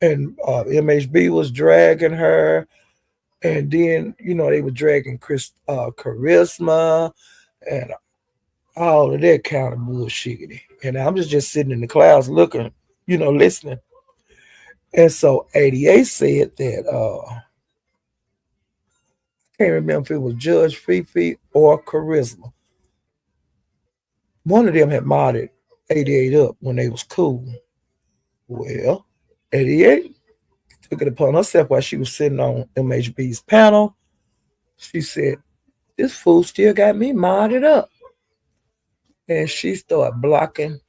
and MHB was dragging her. And then, they were dragging Charisma and all of that kind of bullshit. And I'm just sitting in the clouds looking, listening. And so 88 said that, I can't remember if it was Judge Fifi or Charisma. One of them had modded 88 up when they was cool. Well, 88 took it upon herself while she was sitting on MHB's panel. She said, this fool still got me modded up. And she started blocking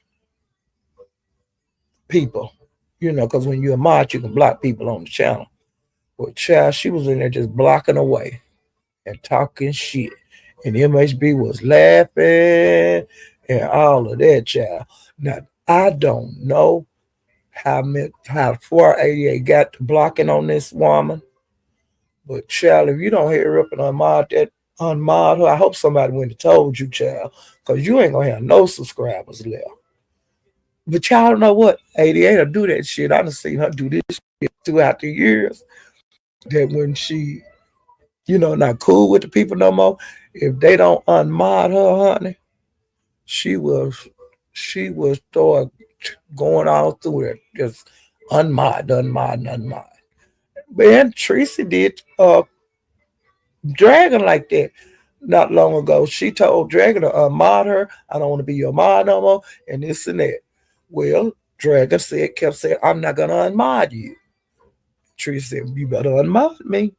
people, because when you're a mod, you can block people on the channel. Well, child, she was in there just blocking away and talking shit. And MHB was laughing and all of that, child. Now, I don't know how far 88 got to blocking on this woman. But child, if you don't hit her up and unmod her, I hope somebody went and told you, child, because you ain't gonna have no subscribers left. But y'all know what? 88 will do that shit. I done seen her do this shit throughout the years. That when she, not cool with the people no more, if they don't unmod her, honey, she will start going all through it. Just unmod. Man, Tracy did Dragon like that not long ago. She told Dragon to unmod her. I don't want to be your mod no more, and this and that. Well, Dragon kept saying, I'm not gonna unmod you. Tracy said, you better unmod me.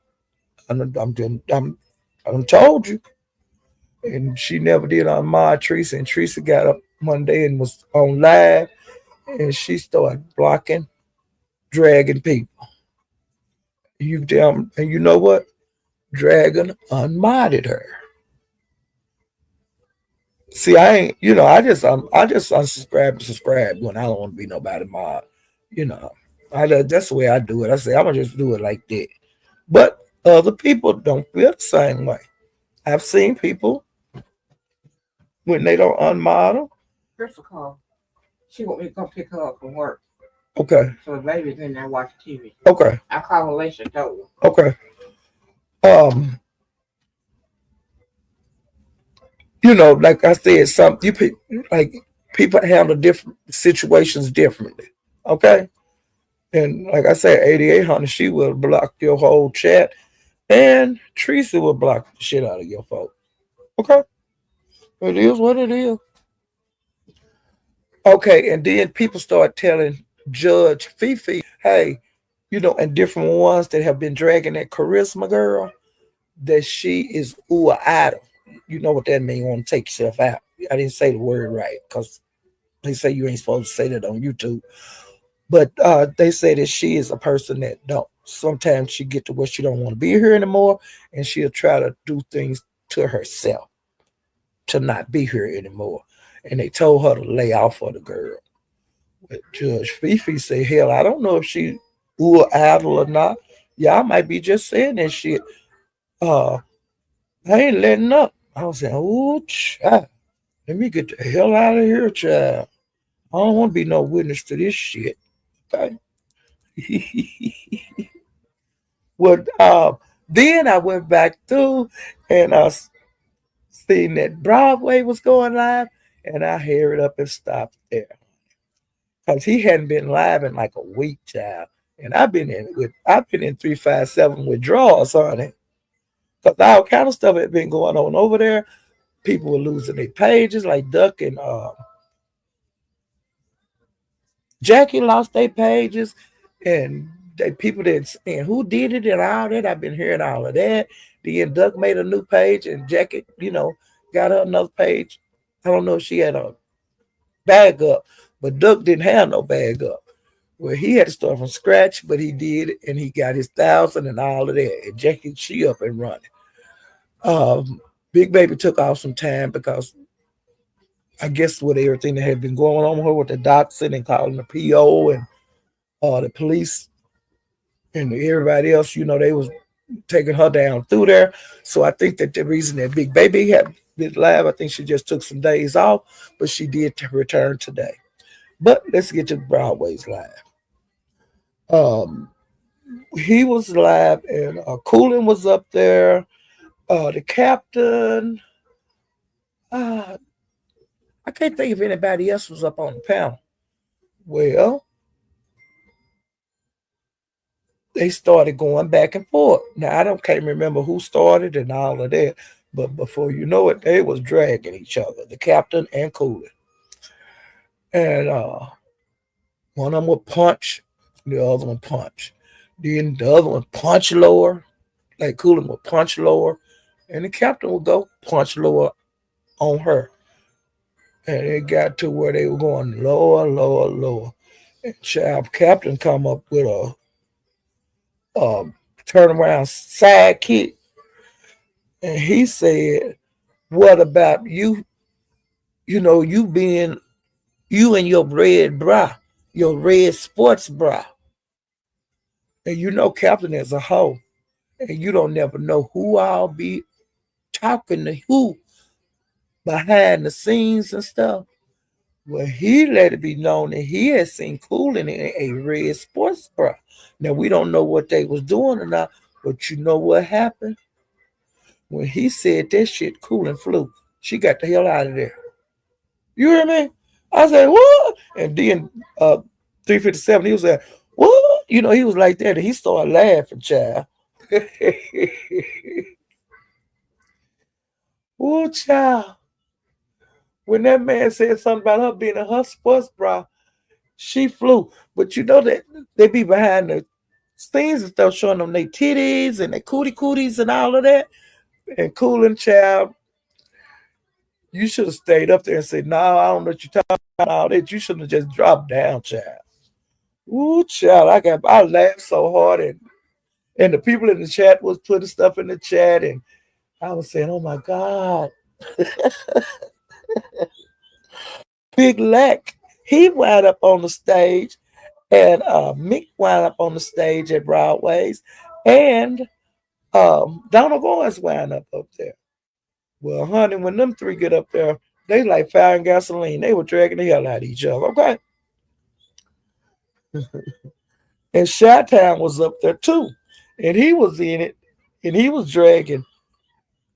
I'm told you. And she never did unmod Tracy. And Tracy got up one day and was on live, and she started blocking, dragging people. And you know what? Dragon unmodded her. See, I ain't, I just unsubscribe and subscribe when I don't want to be nobody mod. That's the way I do it. I say I'm gonna just do it like that. But other people don't feel the same way. I've seen people when they don't unmod them. Crystal called. She want me to come pick her up from work. Okay. So the baby's in there watching TV. Okay. I called her later and told her. Okay. Like I said, people handle different situations differently. Okay. And like I said, 8800, she will block your whole chat, and Tracy will block the shit out of your folks. Okay. It is what it is. Okay, and then people start telling Judge Fifi, hey, and different ones that have been dragging that Charisma girl, that she is idol. You know what that means? You want to take yourself out. I didn't say the word right because they say you ain't supposed to say that on YouTube. But they say that she is a person that don't. Sometimes she get to where she don't want to be here anymore, and she'll try to do things to herself to not be here anymore. And they told her to lay off for the girl. But Judge Fifi said, hell, I don't know if she or idle or not. Y'all might be just saying that shit. Uh, I ain't letting up. I was saying, oh, child, let me get the hell out of here, child. I don't want to be no witness to this shit. Okay. Well, then I went back through and I seen that Broadway was going live, and I hurried up and stopped there because he hadn't been live in like a week, child. And I've been in 357 withdrawals on it because all kind of stuff had been going on over there. People were losing their pages, like Duck and Jackie lost their pages, and they people didn't and who did it and all that. I've been hearing all of that. Then Duck made a new page, and Jackie, got her another page. I don't know if she had a bag up, but Duck didn't have no bag up. Well, he had to start from scratch, but he did it, and he got his 1,000 and all of that. And Jackie, she up and running. Um, Big Baby took off some time because I guess with everything that had been going on with her with the doxing and calling the PO and the police and everybody else, they was taking her down through there. So I think that the reason that Big Baby had been live, I think she just took some days off, but she did return today. But let's get to Broadway's live. Um, he was live, and Coolin was up there. The captain. Uh, I can't think if anybody else was up on the panel. Well, they started going back and forth. Now can't remember who started and all of that, but before you know it, they was dragging each other, the captain and Coolin. And one of them would punch, the other one punch. Then the other one punch lower, like Coolin would punch lower, and the captain would go punch lower on her. And it got to where they were going lower, lower, lower. And child captain come up with a turnaround side kick, and he said, "What about you? You being you and your red bra, your red sports bra, and captain is a hoe, and you don't never know who I'll be talking to who behind the scenes and stuff." Well, he let it be known that he had seen Coolin in a red sports bra. Now we don't know what they was doing or not, but you know what happened? When he said that shit, Coolin flew. She got the hell out of there. You hear me? I said, what? And then 357, he was like, what? He was like that, and he started laughing, child. Oh, child. When that man said something about her being in her sports bra, she flew. But you know that they be behind the scenes and stuff showing them their titties and their cooties and all of that. And Cooling Child, you should have stayed up there and said, no, I don't know what you're talking about, all that. You should have just dropped down, child. Ooh, child, I laughed so hard, and the people in the chat was putting stuff in the chat, and I was saying, oh my God. Big Lack, he wound up on the stage, and Mick wound up on the stage at Broadway's, and Donald Goins wound up there. Well, honey, when them three get up there, they like fire and gasoline. They were dragging the hell out of each other, okay? And Chi-Town was up there too. And he was in it, and he was dragging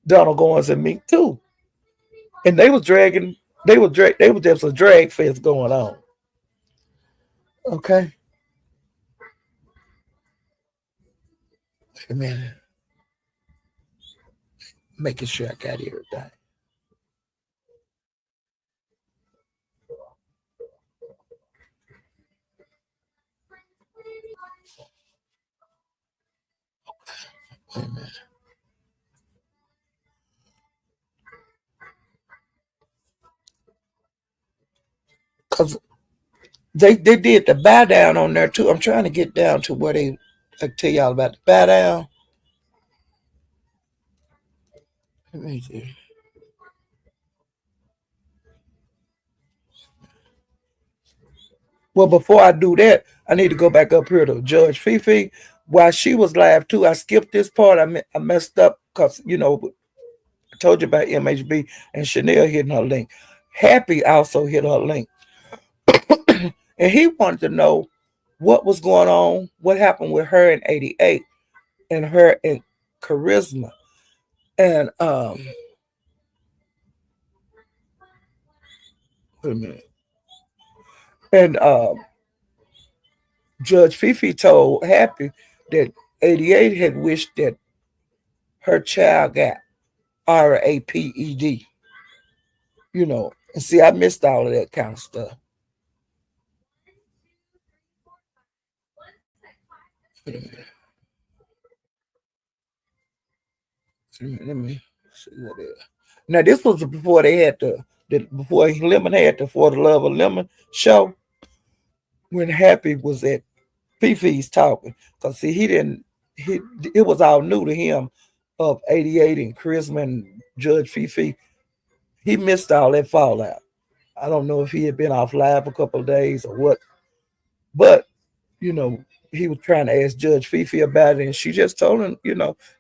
Donald Goins and Mick too. And they was just a drag fest going on. Okay. Man, making sure I got everything. Amen. Because they did the bow down on there too. I'm trying to get down to where I tell y'all about the bow down. Let me see. Well, before I do that, I need to go back up here to Judge Fifi. While she was live too, I skipped this part. I messed up because I told you about MHB and Chanel hitting her link. Happy also hit her link, and he wanted to know what was going on, what happened with her in '88, and her in Charisma, and wait a minute, and Judge Fifi told Happy that '88 had wished that her child got RAPED. And see, I missed all of that kind of stuff. Let me see what it is. Now, this was before they had before Lemon had the For the Love of Lemon show when Happy was at Fifi's talking. Because, see, it was all new to him of '88 and Charisma and Judge Fifi. He missed all that fallout. I don't know if he had been off live a couple of days or what, but you know, he was trying to ask Judge Fifi about it, and she just told him,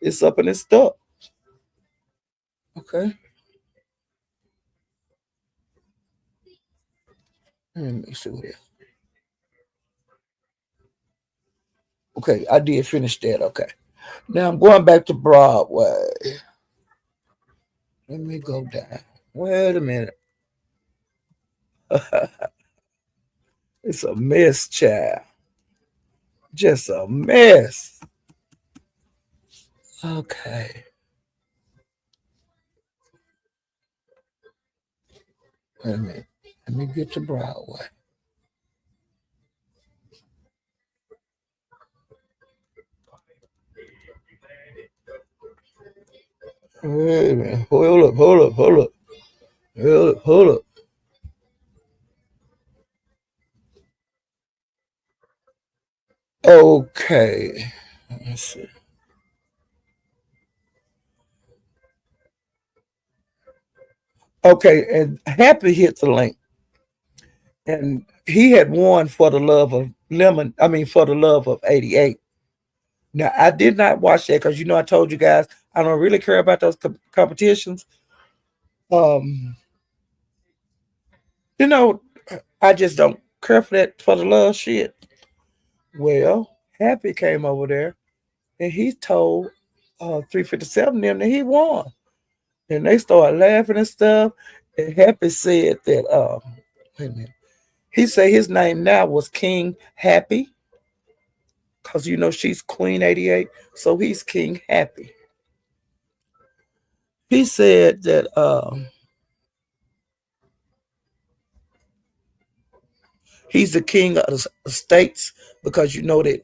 it's up and it's stuck. Okay. Let me see what it is. Okay, I did finish that. Okay. Now I'm going back to Broadway. Let me go down. Wait a minute. It's a mess, child. Just a mess. Okay. Wait a minute. Let me get to Broadway. Wait a minute. Hold up. Okay. Let's see. Okay, and Happy hit the link. And he had won For the Love of Lemon. I mean, For the Love of '88. Now, I did not watch that because I told you guys I don't really care about those competitions. Um, you know, I just don't care for that For the Love shit. Well, Happy came over there and he told 357 them that he won. And they started laughing and stuff. And Happy said that, wait a minute. He said his name now was King Happy because she's Queen '88, so he's King Happy. He said that he's the king of the estates because that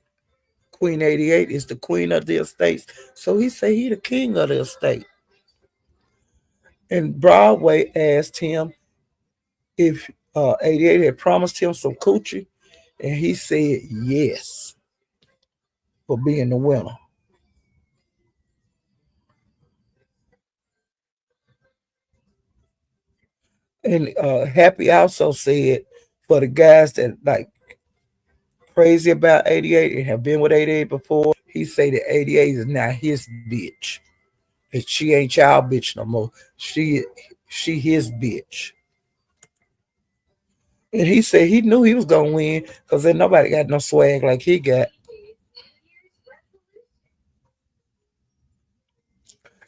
Queen '88 is the queen of the estates. So he said he the king of the estate. And Broadway asked him if '88 had promised him some coochie, and he said yes for being the winner. And Happy also said for the guys that like crazy about '88 and have been with '88 before, he say that '88 is now his bitch. And she ain't y'all bitch no more. She his bitch. And he said he knew he was gonna win because then nobody got no swag like he got.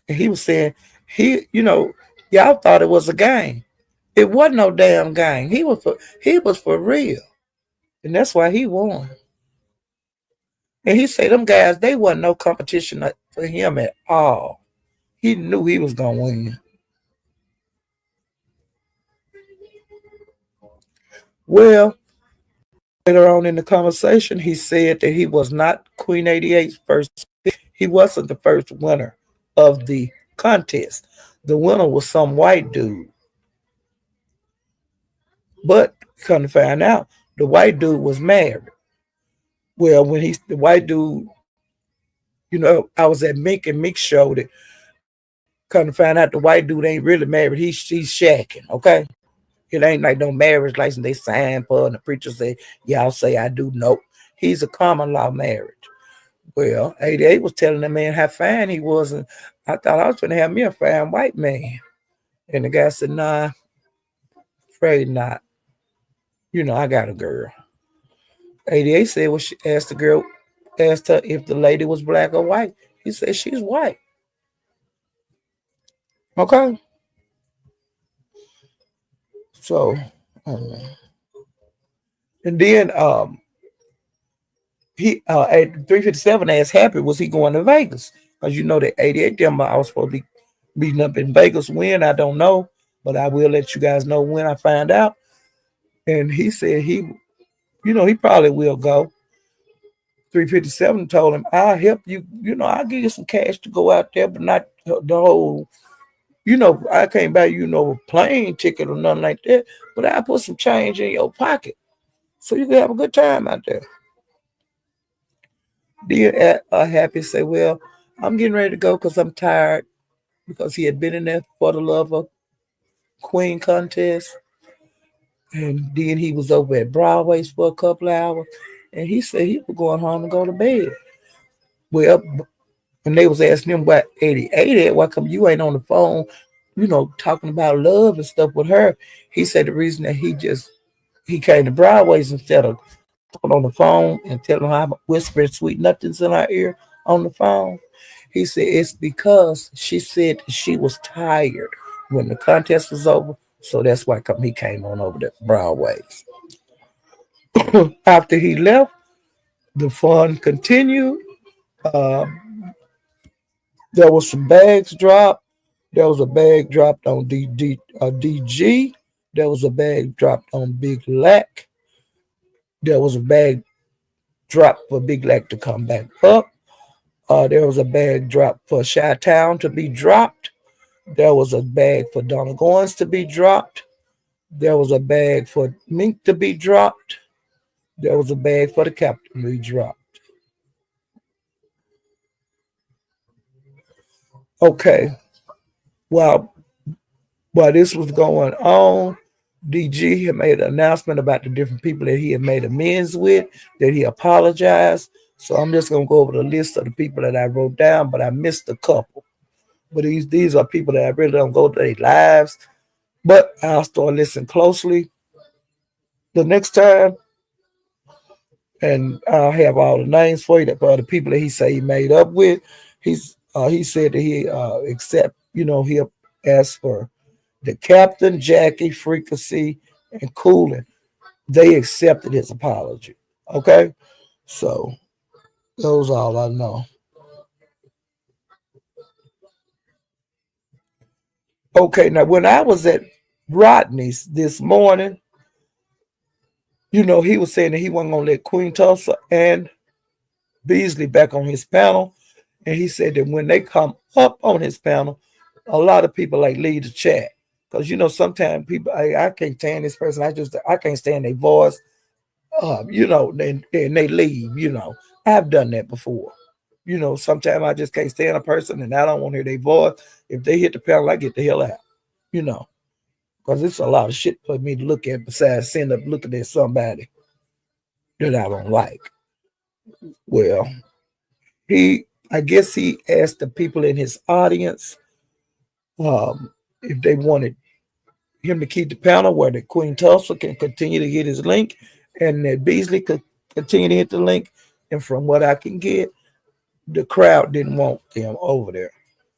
And he was saying y'all thought it was a game. It wasn't no damn game. He was for real. And that's why he won. And he said them guys, they wasn't no competition for him at all. He knew he was gonna win. Well, later on in the conversation, he said that he was not Queen '88's first pick. He wasn't the first winner of the contest. The winner was some white dude. But come to find out, the white dude was married. Well, when the white dude, I was at Mink and Mink showed it. Come to find out the white dude ain't really married. He's shacking, okay? It ain't like no marriage license they sign for and the preacher say, y'all say I do. Nope. He's a common law marriage. Well, 88 was telling the man how fine he was, and I thought I was gonna have me a fine white man. And the guy said, nah, afraid not. I got a girl. 88 said, well, she asked the girl, asked her if the lady was black or white. He said she's white. Okay. So, um, and then he at 357 asked Happy, was he going to Vegas? Because you know that 88 them I was supposed to be meeting up in Vegas. When, I don't know, but I will let you guys know when I find out. And he said he probably will go. 357 told him, I'll help you, I'll give you some cash to go out there, but not the whole, I can't buy a plane ticket or nothing like that, but I'll put some change in your pocket so you can have a good time out there. Dear Happy say, well, I'm getting ready to go because I'm tired, because he had been in there for the love of Queen contest. And then he was over at Broadway's for a couple of hours. And he said he was going home to go to bed. Well, when they was asking him about 88 at, why come you ain't on the phone, talking about love and stuff with her? He said the reason that he came to Broadway's instead of talking on the phone and telling her I'm whispering sweet nothings in her ear on the phone. He said it's because she said she was tired when the contest was over. So that's why he came on over to Broadway's. After he left, the fun continued. Uh, there was some bags dropped. There was a bag dropped on DG. There was a bag dropped on Big Lack. There was a bag dropped for Big Lack to come back up. There was a bag dropped for Chi Town to be dropped. There was a bag for Donna Goins to be dropped. There was a bag for Mink to be dropped. There was a bag for the captain to be dropped. Okay. Well, while this was going on, DG had made an announcement about the different people that he had made amends with, that he apologized. So I'm just gonna go over the list of the people that I wrote down, but I missed a couple. But these are people that I really don't go to their lives. But I'll start listening closely the next time, and I'll have all the names for you that for the people that he say he made up with. He said that he accept, he'll ask for the captain, Jackie, Frequency, and Cooling. They accepted his apology. Okay, so those are all I know. Okay, now when I was at Rodney's this morning, he was saying that he wasn't gonna let Queen Tulsa and Beasley back on his panel, and he said that when they come up on his panel, a lot of people like leave the chat because sometimes people I can't stand this person. I can't stand their voice. And they leave. I've done that before. Sometimes I just can't stand a person and I don't want to hear their voice. If they hit the panel, I get the hell out. You know, because it's a lot of shit for me to look at besides sitting up looking at somebody that I don't like. Well, I guess he asked the people in his audience if they wanted him to keep the panel where the Queen Tulsa can continue to get his link and that Beasley could continue to hit the link. And from what I can get, the crowd didn't want them over there.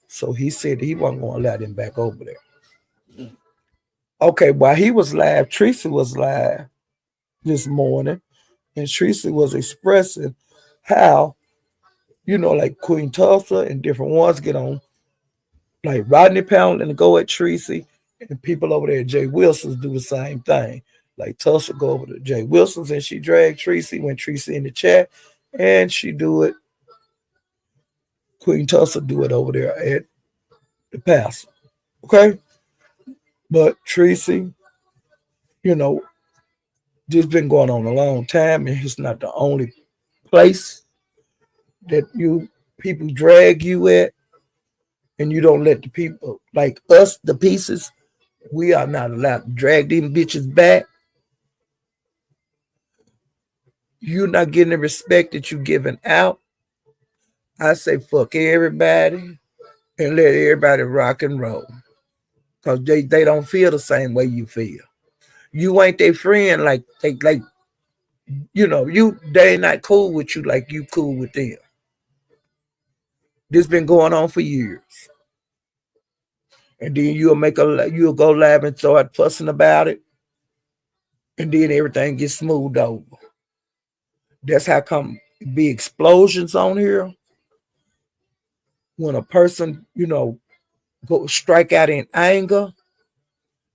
So he said he wasn't going to allow them back over there. Okay, while he was live, Tracy was live this morning, and Tracy was expressing how, like Queen Tulsa and different ones get on, like Rodney Pound and go at Tracy, and people over there at Jay Wilson's do the same thing. Like Tulsa go over to Jay Wilson's and she drag Tracy when Tracy in the chat, and she do it. Queen Tulsa do it over there at the pastor. Okay, but Tracy, you know, this been going on a long time, and it's not the only place that you people drag you at. And you don't let the people like us, the pieces, we are not allowed to drag them bitches back. You're not getting the respect that you giving out. I say fuck everybody and let everybody rock and roll. Cause they don't feel the same way you feel. You ain't their friend like you they not cool with you like you cool with them. This been going on for years. And then you'll go live and start fussing about it, and then everything gets smoothed over. That's how come be explosions on here when a person, go strike out in anger.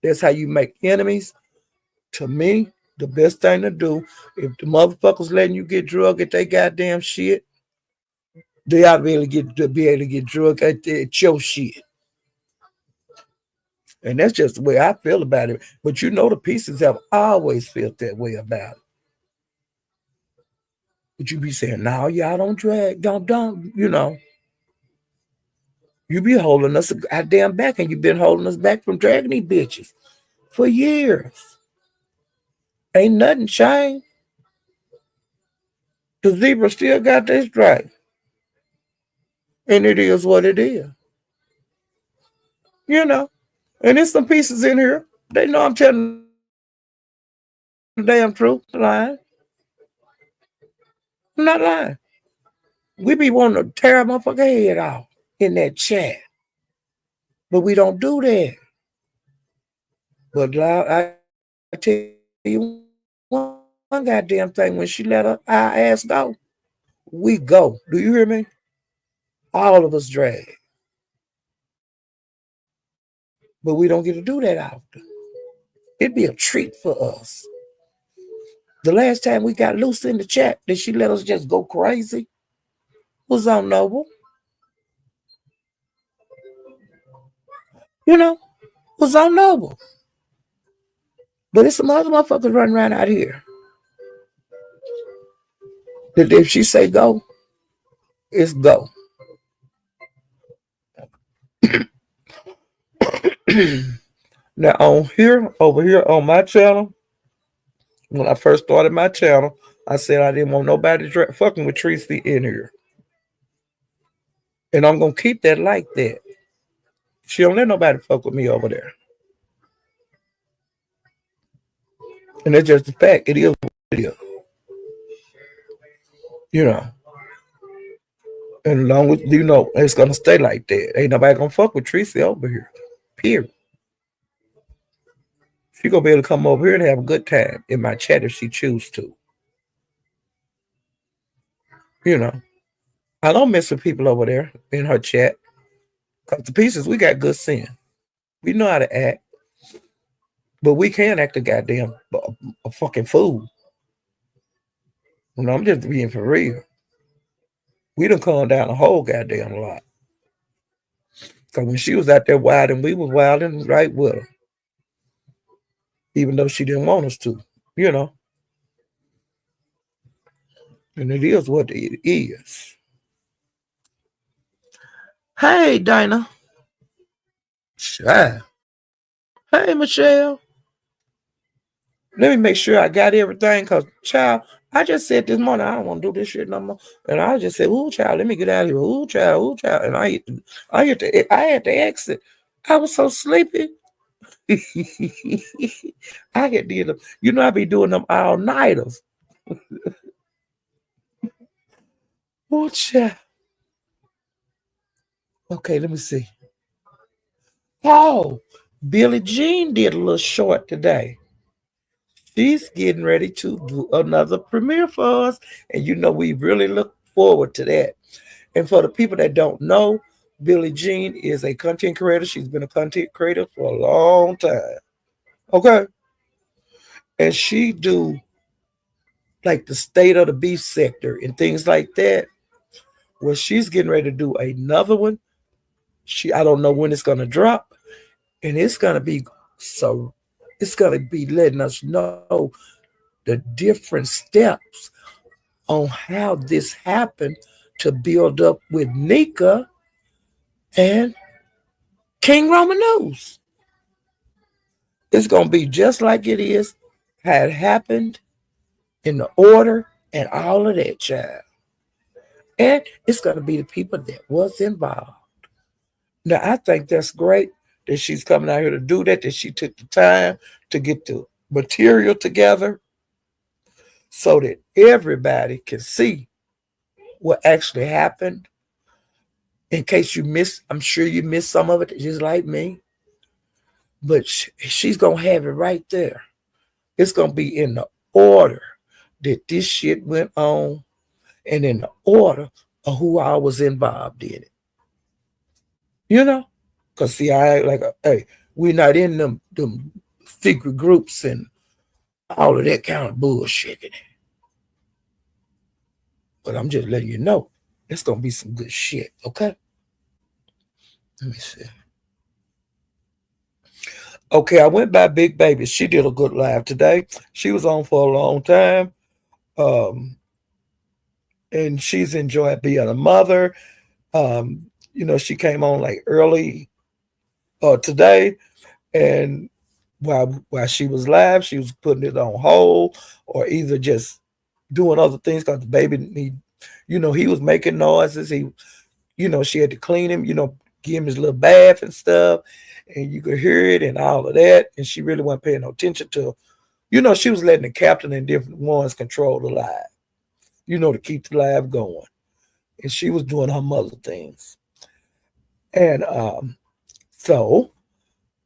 That's how you make enemies. To me, the best thing to do, if the motherfuckers letting you get drug at they goddamn shit, they ought to be able to get drug at your shit. And that's just the way I feel about it. But the pieces have always felt that way about it. But you be saying, no, y'all don't drag, don't. You be holding us a goddamn back, and you been holding us back from dragging these bitches for years. Ain't nothing changed. The zebra still got this stripe. And it is what it is. You know. And there's some pieces in here. They know I'm telling the damn truth. I'm not lying. I'm not lying. We be wanting to tear a motherfucker head off in that chat. But we don't do that. But I tell you one goddamn thing, when she let her our ass go, we go. Do you hear me? All of us drag. But we don't get to do that often. It'd be a treat for us. The last time we got loose in the chat that she let us just go crazy was on Noble. You know, was on Noble. But it's some other motherfuckers running around out here that if she say go, it's go. Now over here on my channel, when I first started my channel, I said I didn't want nobody fucking with Tracy in here. And I'm gonna keep that like that. She don't let nobody fuck with me over there. And that's just the fact. It is what it is. You know. And as long as it's gonna stay like that. Ain't nobody gonna fuck with Tracy over here. Period. She gonna be able to come over here and have a good time in my chat if she choose to. You know. I don't mess with people over there in her chat. Cause the pieces, we got good sense. We know how to act. But we can act a goddamn a fucking fool. I'm just being for real. We done calmed down a whole goddamn lot. Cause when she was out there wilding, we was wilding right with her. Even though she didn't want us to, you know. And it is what it is. Hey, Dinah. Child. Hey, Michelle. Let me make sure I got everything, cause child, I just said this morning I don't want to do this shit no more, and I just said, "Ooh, child, let me get out of here." Ooh, child, and I had to exit. I was so sleepy. I had did them. I be doing them all nighters. Ooh, child. Okay, let me see. Oh, Billie Jean did a little short today. She's getting ready to do another premiere for us, and we really look forward to that. And for the people that don't know, Billie Jean is a content creator. She's been a content creator for a long time. Okay. And she do like the state of the beef sector and things like that. Well, she's getting ready to do another one. I don't know when it's gonna drop. And so it's gonna be letting us know the different steps on how this happened to build up with Nika and King Roman news. It's gonna be just like it is had happened in the order and all of that, child. And it's gonna be the people that was involved. Now I think that's great that she's coming out here to do that. That she took the time to get the material together so that everybody can see what actually happened. In case you missed, I'm sure you missed some of it, just like me. But she's gonna have it right there. It's gonna be in the order that this shit went on, and in the order of who I was involved in it. You know, cause see, I like, hey, we're not in them secret groups and all of that kind of bullshit. But I'm just letting you know, it's gonna be some good shit. Okay, let me see. Okay, I went by Big Baby. She did a good live today. She was on for a long time. Um, and she's enjoyed being a mother. She came on like early today, and while she was live, she was putting it on hold or either just doing other things because the baby he was making noises. She had to clean him, give him his little bath and stuff, and you could hear it and all of that. And she really wasn't paying no attention to, she was letting the captain and different ones control the live, to keep the live going. And she was doing her mother things. And so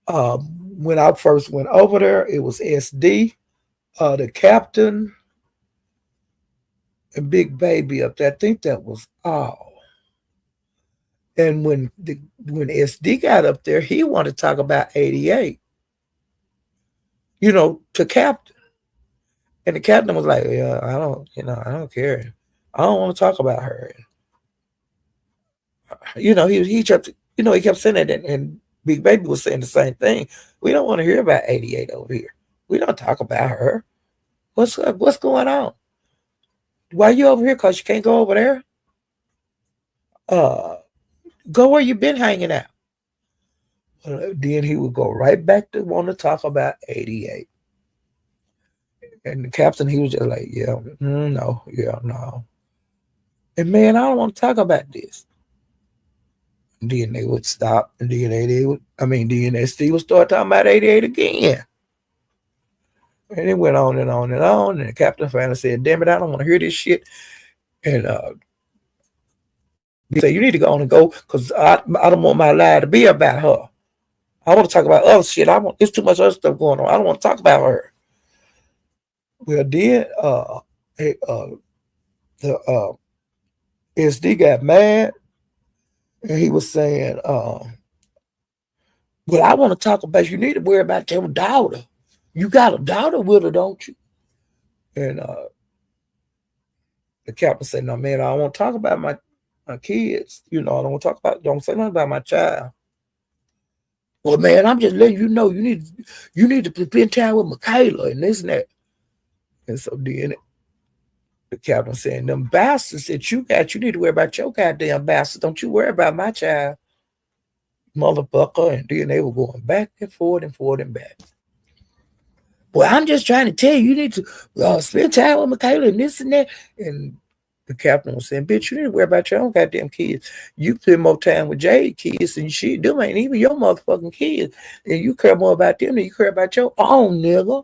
when I first went over there, it was SD, the captain, and Big Baby up there. I think that was all. And when SD got up there, he wanted to talk about 88, to captain. And the captain was like, "Yeah, I don't care. I don't want to talk about her." He kept saying that, and Big Baby was saying the same thing. We don't want to hear about 88 over here. We don't talk about her. What's going on? Why you over here? Cause you can't go over there. Uh, go where you been hanging out. Then he would go right back to want to talk about 88. And the captain, he was just like, "Yeah, no, yeah, no." And man, I don't want to talk about this. And then they would stop, and then DNSD would start talking about 88 again. And it went on and on and on. And the captain finally said, "Damn it, I don't want to hear this shit." And he said, "You need to go on and go because I don't want my life to be about her. I want to talk about other shit. It's too much other stuff going on. I don't want to talk about her." Well, then the SD got mad, and he was saying, "Well, I want to talk about you need to worry about your daughter. You got a daughter with her, don't you?" And the captain said, "No, man, I don't want to talk about my kids. I don't want to don't say nothing about my child." "Well, man, I'm just letting you know you need to spend time with Michaela and this and that." And so then the captain said, "Them bastards that you got, you need to worry about your goddamn bastards. Don't you worry about my child, motherfucker." And then they were going back and forth and forth and back. "Well, I'm just trying to tell you, you need to spend time with Michaela and this and that." And the captain was saying, "Bitch, you need to worry about your own goddamn kids. You spend more time with Jade kids and shit. Them ain't even your motherfucking kids. And you care more about them than you care about your own nigga.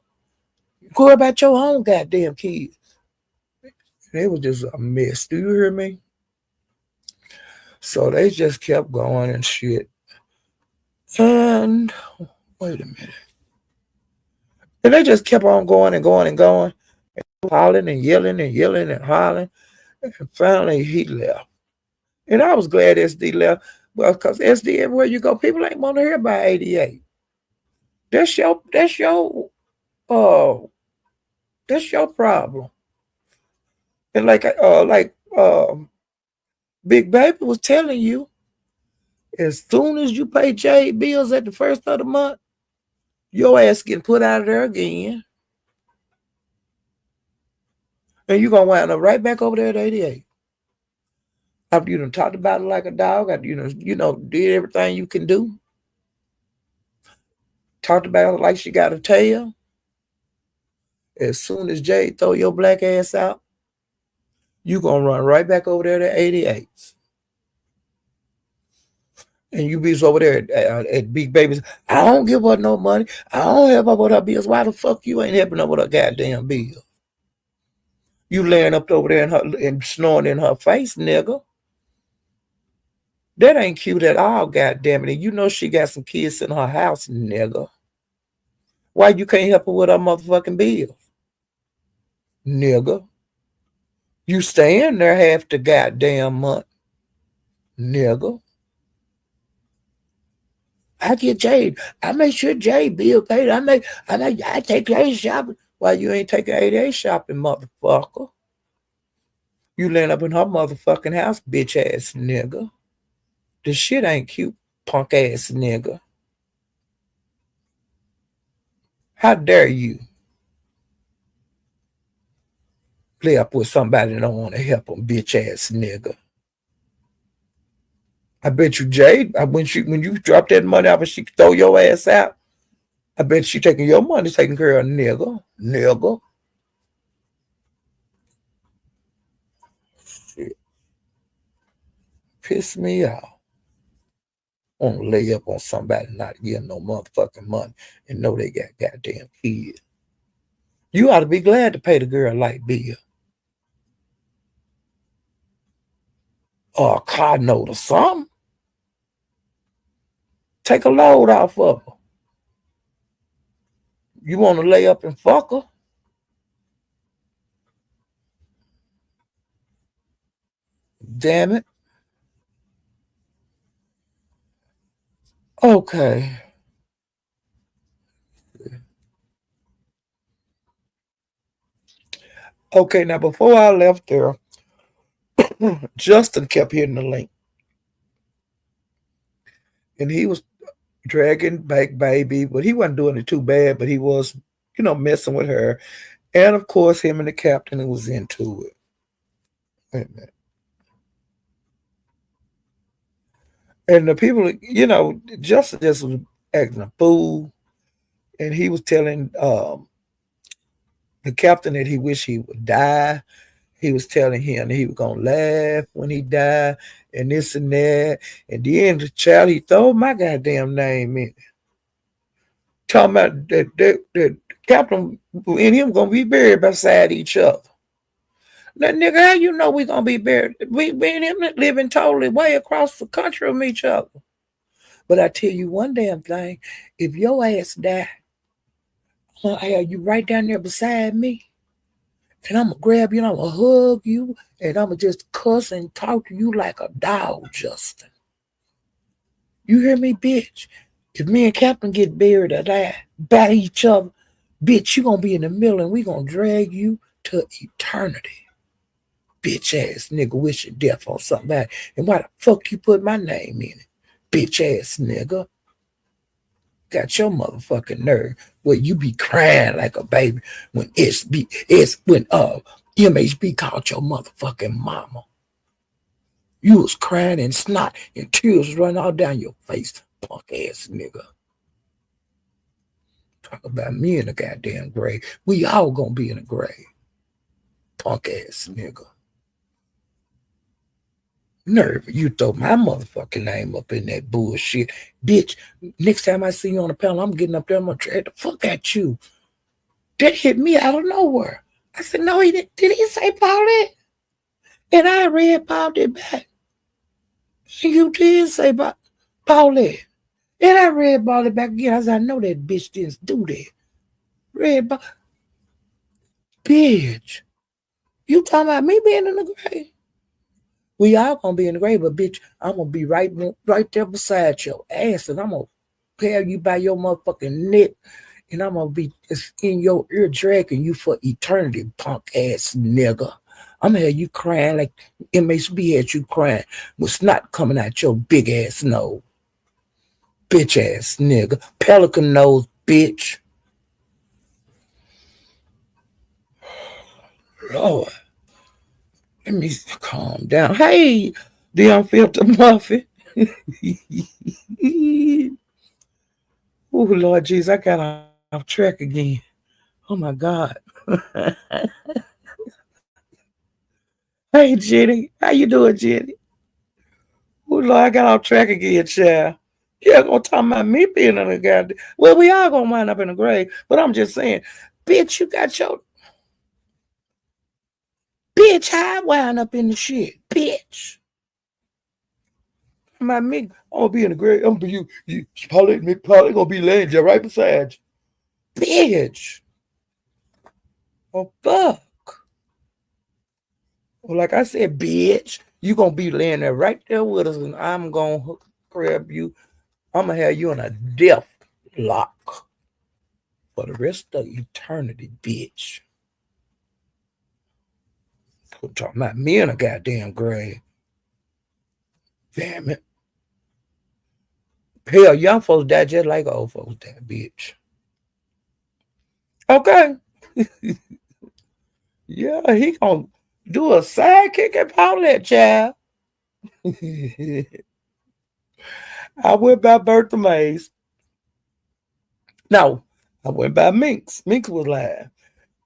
You care about your own goddamn kids." And it was just a mess. Do you hear me? So they just kept going and shit. And wait a minute. And they just kept on going and going and going, hollering and yelling and hollering. And finally he left. And I was glad SD left. Well, because SD everywhere you go, people ain't want to hear about 88. Uh that's your problem. And Big Baby was telling you, as soon as you pay Jay bills at the first of the month, your ass getting put out of there again. And you're gonna wind up right back over there at 88. After you done talked about it like a dog, after did everything you can do. talked about her like she got a tail. As soon as Jay throw your black ass out, you gonna run right back over there to 88s. And you be over there at Big Baby's. I don't give her no money. I don't help her with her bills. Why the fuck you ain't helping her with her goddamn bills? You laying up over there and snoring in her face, nigga. That ain't cute at all, goddamn it. And you know she got some kids in her house, nigga. Why you can't help her with her motherfucking bills, nigga? You stay in there half the goddamn month, nigga. I get Jade. I make sure Jade bill paid. I take Jade shopping. Why you ain't taking 88 shopping, motherfucker? You laying up in her motherfucking house, bitch ass nigga. The shit ain't cute, punk ass nigga. How dare you play up with somebody that don't want to help them, bitch ass nigga? I bet you Jade, when you drop that money off and she throw your ass out, I bet she taking your money, taking care of nigga. Nigga. Shit. Piss me off. Want to lay up on somebody not getting no motherfucking money and know they got goddamn kids. You ought to be glad to pay the girl light bill or a car note or something. Take a load off of her. You want to lay up and fuck her? Damn it. Okay. Okay, now before I left there, Justin kept hitting the link. And he was dragging back baby, but he wasn't doing it too bad, but he was, messing with her. And of course, him and the captain was into it. Wait a minute. And the people, Justin just was acting a fool. And he was telling the captain that he wished he would die. He was telling him that he was going to laugh when he died and this and that. And then the child, he threw my goddamn name in. Talking about that captain and him going to be buried beside each other. Now, nigga, how you know we going to be buried? We and him living totally way across the country from each other. But I tell you one damn thing. If your ass die, I'm going to have you right down there beside me. And I'm going to grab you and I'm going to hug you. And I'm going to just cuss and talk to you like a dog, Justin. You hear me, bitch? If me and Captain get buried or die by each other, bitch, you going to be in the middle and we going to drag you to eternity. Bitch ass nigga wishing death on somebody. And why the fuck you put my name in it? Bitch ass nigga. Got your motherfucking nerve where you be crying like a baby when MHB called your motherfucking mama. You was crying and snot and tears running all down your face, punk ass nigga. Talk about me in the goddamn grave. We all gonna be in the grave. Punk ass nigga. Nerve, you throw my motherfucking name up in that bullshit. Bitch, next time I see you on the panel, I'm getting up there, I'm gonna drag the fuck at you. That hit me out of nowhere. I said, no, he didn't. Did he say Paulette? And I read Paulette back. And you did say Paulette. And I read Paulette back again. I said, I know that bitch didn't do that. Read bitch. You talking about me being in the grave? We all gonna be in the grave, but bitch, I'm gonna be right there beside your ass, and I'm gonna carry you by your motherfucking neck, and I'm gonna be in your ear dragging you for eternity, punk ass nigga. I'm gonna have you crying like MHB had you crying with snot coming out your big ass nose. Bitch ass nigga. Pelican nose, bitch. Lord. Let me calm down. Hey, the unfiltered muffin. Oh, Lord Jesus, I got off track again. Oh, my God. Hey, Jenny. How you doing, Jenny? Oh, Lord, I got off track again, child. Yeah, gonna talk about me being in the goddamn. Well, we all gonna wind up in the grave, but I'm just saying, bitch, you got your bitch. I wind up in the shit, bitch. My me, I'm gonna be in the grave. I'm gonna be probably gonna be laying just right beside you, bitch. Oh fuck. Well, like I said, bitch, you gonna be laying there right there with us, and I'm gonna grab you. I'm gonna have you in a death lock for the rest of eternity, bitch. Talking about me in a goddamn grave. Damn it. Hell, young folks die just like old folks die, bitch. Okay. Yeah, he gonna do a sidekick and Paulette, child. I went by Bertha Mays. No, I went by Minx. Minx was live.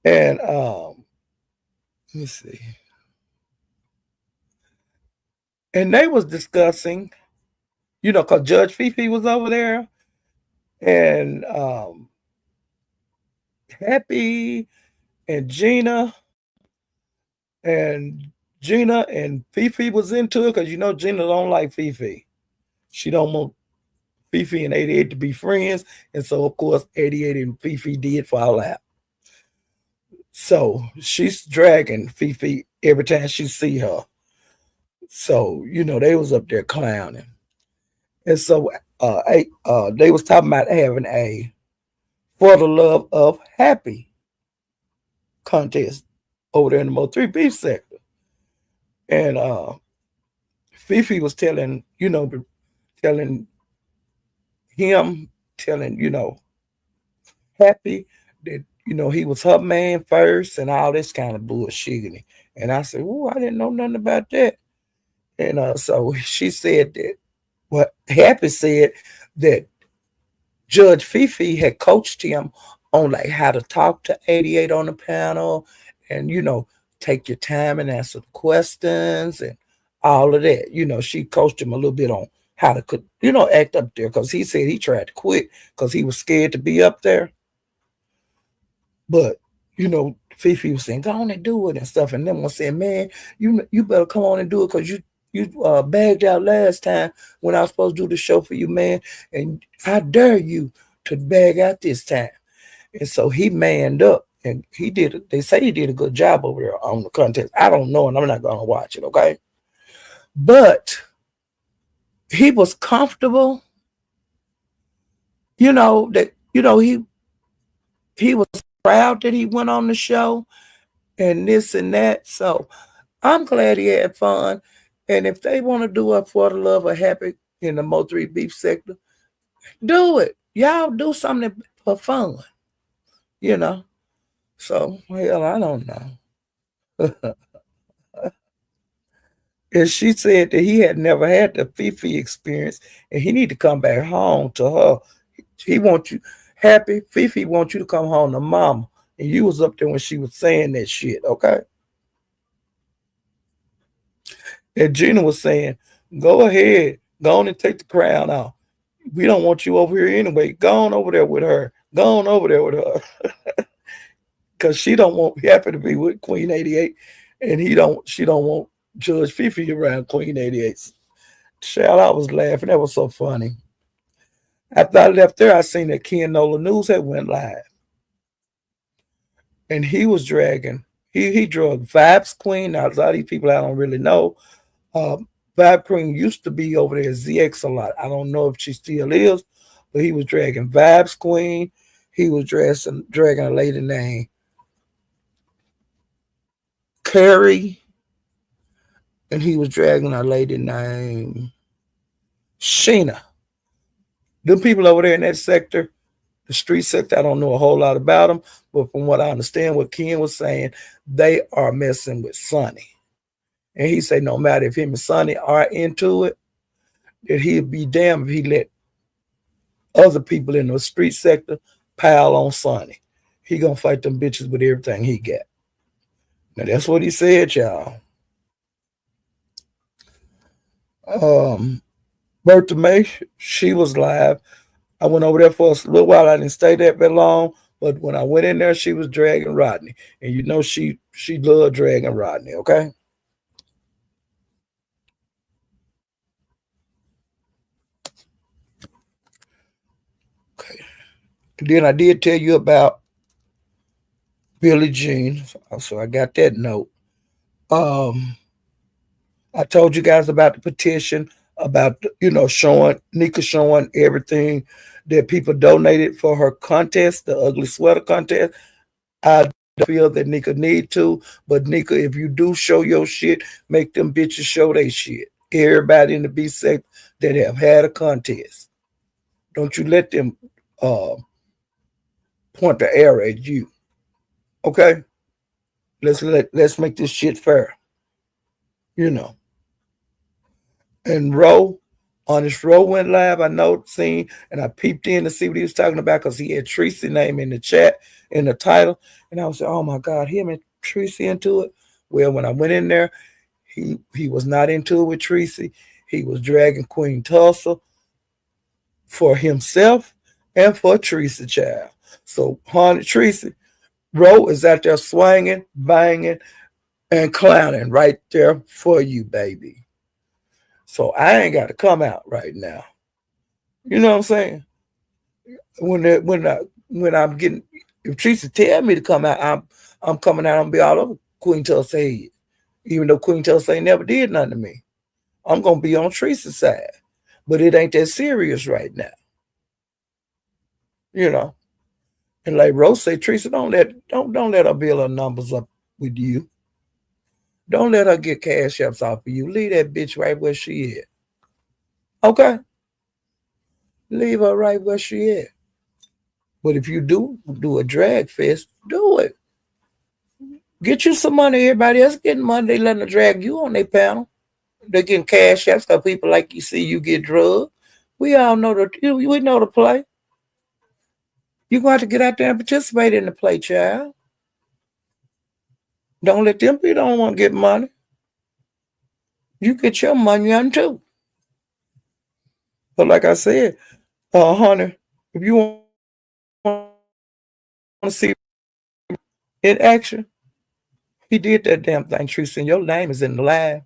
And let me see. And they was discussing, because Judge Fifi was over there, and Happy and Gina and Fifi was into it because Gina don't like Fifi. She don't want Fifi and 88 to be friends, and so of course 88 and Fifi did fall out. So she's dragging Fifi every time she see her. So they was up there clowning, and so they was talking about having a for the love of happy contest over there in the Mo 3 beef sector. And Fifi was telling him, telling Happy that, he was her man first and all this kind of bullshit. And I said, oh, I didn't know nothing about that. And so she said that, what Happy said that Judge Fifi had coached him on like how to talk to 88 on the panel and, take your time and answer the questions and all of that. She coached him a little bit on how to, act up there because he said he tried to quit because he was scared to be up there. But, Fifi was saying, go on and do it and stuff. And then one said, man, you better come on and do it because you bagged out last time when I was supposed to do the show for you, man. And I dare you to bag out this time. And so he manned up and he did it. They say he did a good job over there on the contest. I don't know, and I'm not going to watch it, okay? But he was comfortable, he was proud that he went on the show and this and that. So I'm glad he had fun. And if they want to do it for the love of happy in the Mo 3 beef sector, do it. Y'all do something for fun, you know. So, hell, I don't know. And she said that he had never had the Fifi experience and he need to come back home to her. He wants you happy. Fifi wants you to come home to mama. And you was up there when she was saying that shit, okay? And Gina was saying, go ahead, go on and take the crown off. We don't want you over here anyway. Go on over there with her. Go on over there with her. Because she don't want Happy to be with Queen 88. And she don't want Judge Fifi around Queen 88. Child, I was laughing. That was so funny. After I left there, I seen that Ken Nola News had went live. And he was dragging, he drug Vibes Queen. Now, a lot of these people I don't really know. Vibe Queen used to be over there at ZX a lot. I don't know if she still is, but he was dragging Vibes Queen. He was dragging a lady named Carrie. And he was dragging a lady named Sheena. Them people over there in that sector, the street sector, I don't know a whole lot about them, but from what I understand, what Ken was saying, they are messing with Sonny. And he said no matter if him and Sonny are into it, that he'd be damned if he let other people in the street sector pile on Sonny. He gonna fight them bitches with everything he got. Now that's what he said, y'all. Um, Bertha May, she was live. I went over there for a little while. I didn't stay there very long, but when I went in there, she was dragging Rodney, and you know she loved dragging Rodney. Okay. Okay. And then I did tell you about Billie Jean, so I got that note. Um, I told you guys about the petition, about showing Nika showing everything that people donated for her contest, the ugly sweater contest. I feel that Nika need to, but Nika, if you do show your shit, make them bitches show their shit. Everybody in the B sect that have had a contest, don't you let them uh, point the arrow at you. Okay, let's make this shit fair. You know. And Roe, Honest Roe went live. I know seen and I peeped in to see what he was talking about because he had Tracy name in the chat in the title, and I was like, oh my God, him and Tracy into it. Well, when I went in there, he was not into it with Tracy. He was dragging Queen Tulsa for himself and for Tracy child. So Haunted Tracy, Roe is out there swinging, banging, and clowning right there for you, baby. So I ain't got to come out right now. You know what I'm saying? When I'm getting, if Teresa tell me to come out, I'm coming out and be all over Queen Tulsa head. Even though Queen Tulsa ain't never did nothing to me, I'm gonna be on Teresa's side. But it ain't that serious right now. You know. And like Rose say, Teresa, don't let her build her numbers up with you. Don't let her get cash ups off of you. Leave that bitch right where she is. Okay? Leave her right where she is. But if you do a drag fest, do it. Get you some money. Everybody else getting money. They letting her drag you on their panel. They getting cash apps because people like you see you get drugged. We all know we know the play. You're going to have to get out there and participate in the play, child. Don't let them be the only one get money. You get your money on too. But like I said, Hunter, if you want to see in action, he did that damn thing, Teresa, and your name is in the live.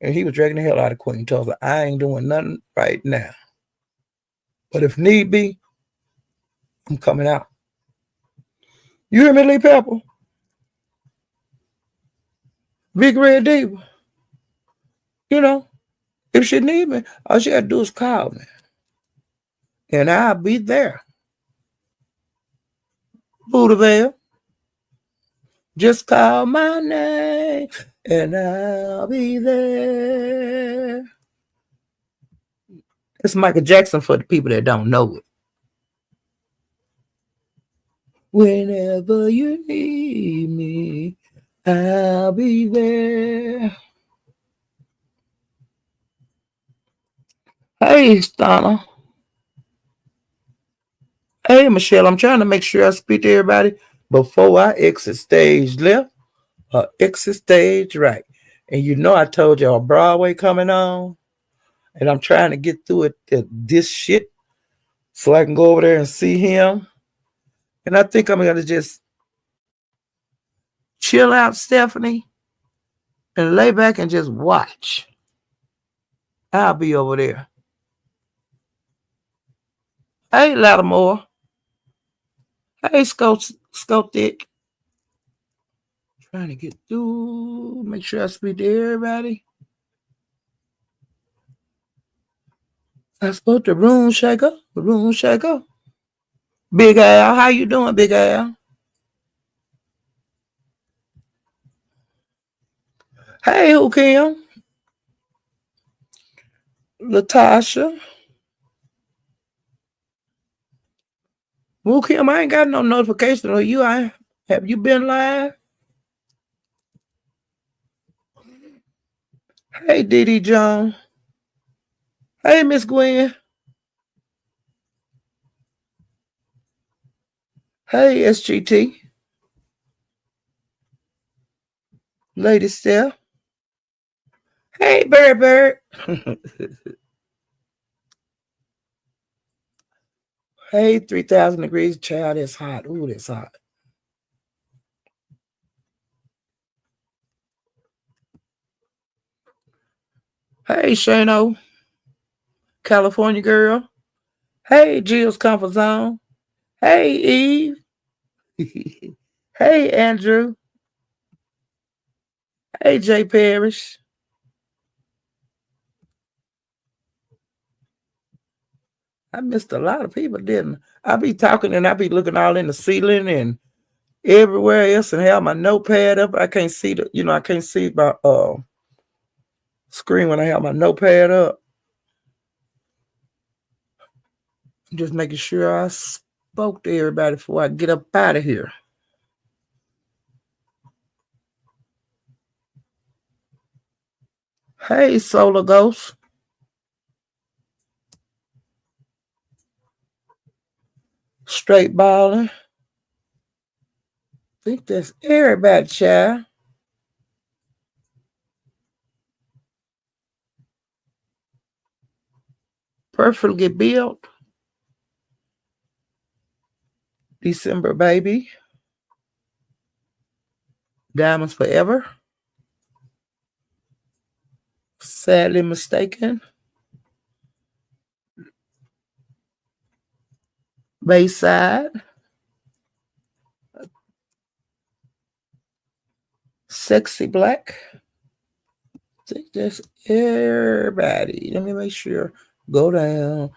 And he was dragging the hell out of Queen Tulsa. I ain't doing nothing right now. But if need be, I'm coming out. You hear me, Lee Pepper? Big Red Diva. You know, if she need me, all she got to do is call me. And I'll be there. Buddhaville, just call my name and I'll be there. It's Michael Jackson for the people that don't know it. Whenever you need me, I'll be there. Hey, Stana. Hey, Michelle. I'm trying to make sure I speak to everybody before I exit stage left or exit stage right. And you know I told y'all Broadway coming on. And I'm trying to get through it this shit so I can go over there and see him. And I think I'm gonna just chill out, Stephanie, and lay back and just watch. I'll be over there. Hey, Lattimore. Hey, Scotick. Trying to get through. Make sure I speak to everybody. I spoke to Room Shaker. Room Shaker. Big Al. How you doing, Big Al? Hey, who Kim? Latasha. Who Kim? I ain't got no notification on you. Have you been live? Hey, Dee Dee John. Hey, Miss Gwen. Hey, SGT, Lady Steph. Hey, Bird Bird. Hey, 3,000 degrees, child. That's hot. Ooh, that's hot. Hey, Shano, California girl. Hey, Jill's comfort zone. Hey, Eve. Hey, Andrew. Hey, Jay Parrish. I missed a lot of people, didn't I? Be talking and I be looking all in the ceiling and everywhere else and have my notepad up. I can't see I can't see my screen when I have my notepad up. Just making sure I spoke to everybody before I get up out of here. Hey, Solar Ghost. Straight balling. Think that's everybody, child. Perfectly built. December baby. Diamonds forever. Sadly mistaken. Bayside. Sexy black. Think that's everybody. Let me make sure. Go down.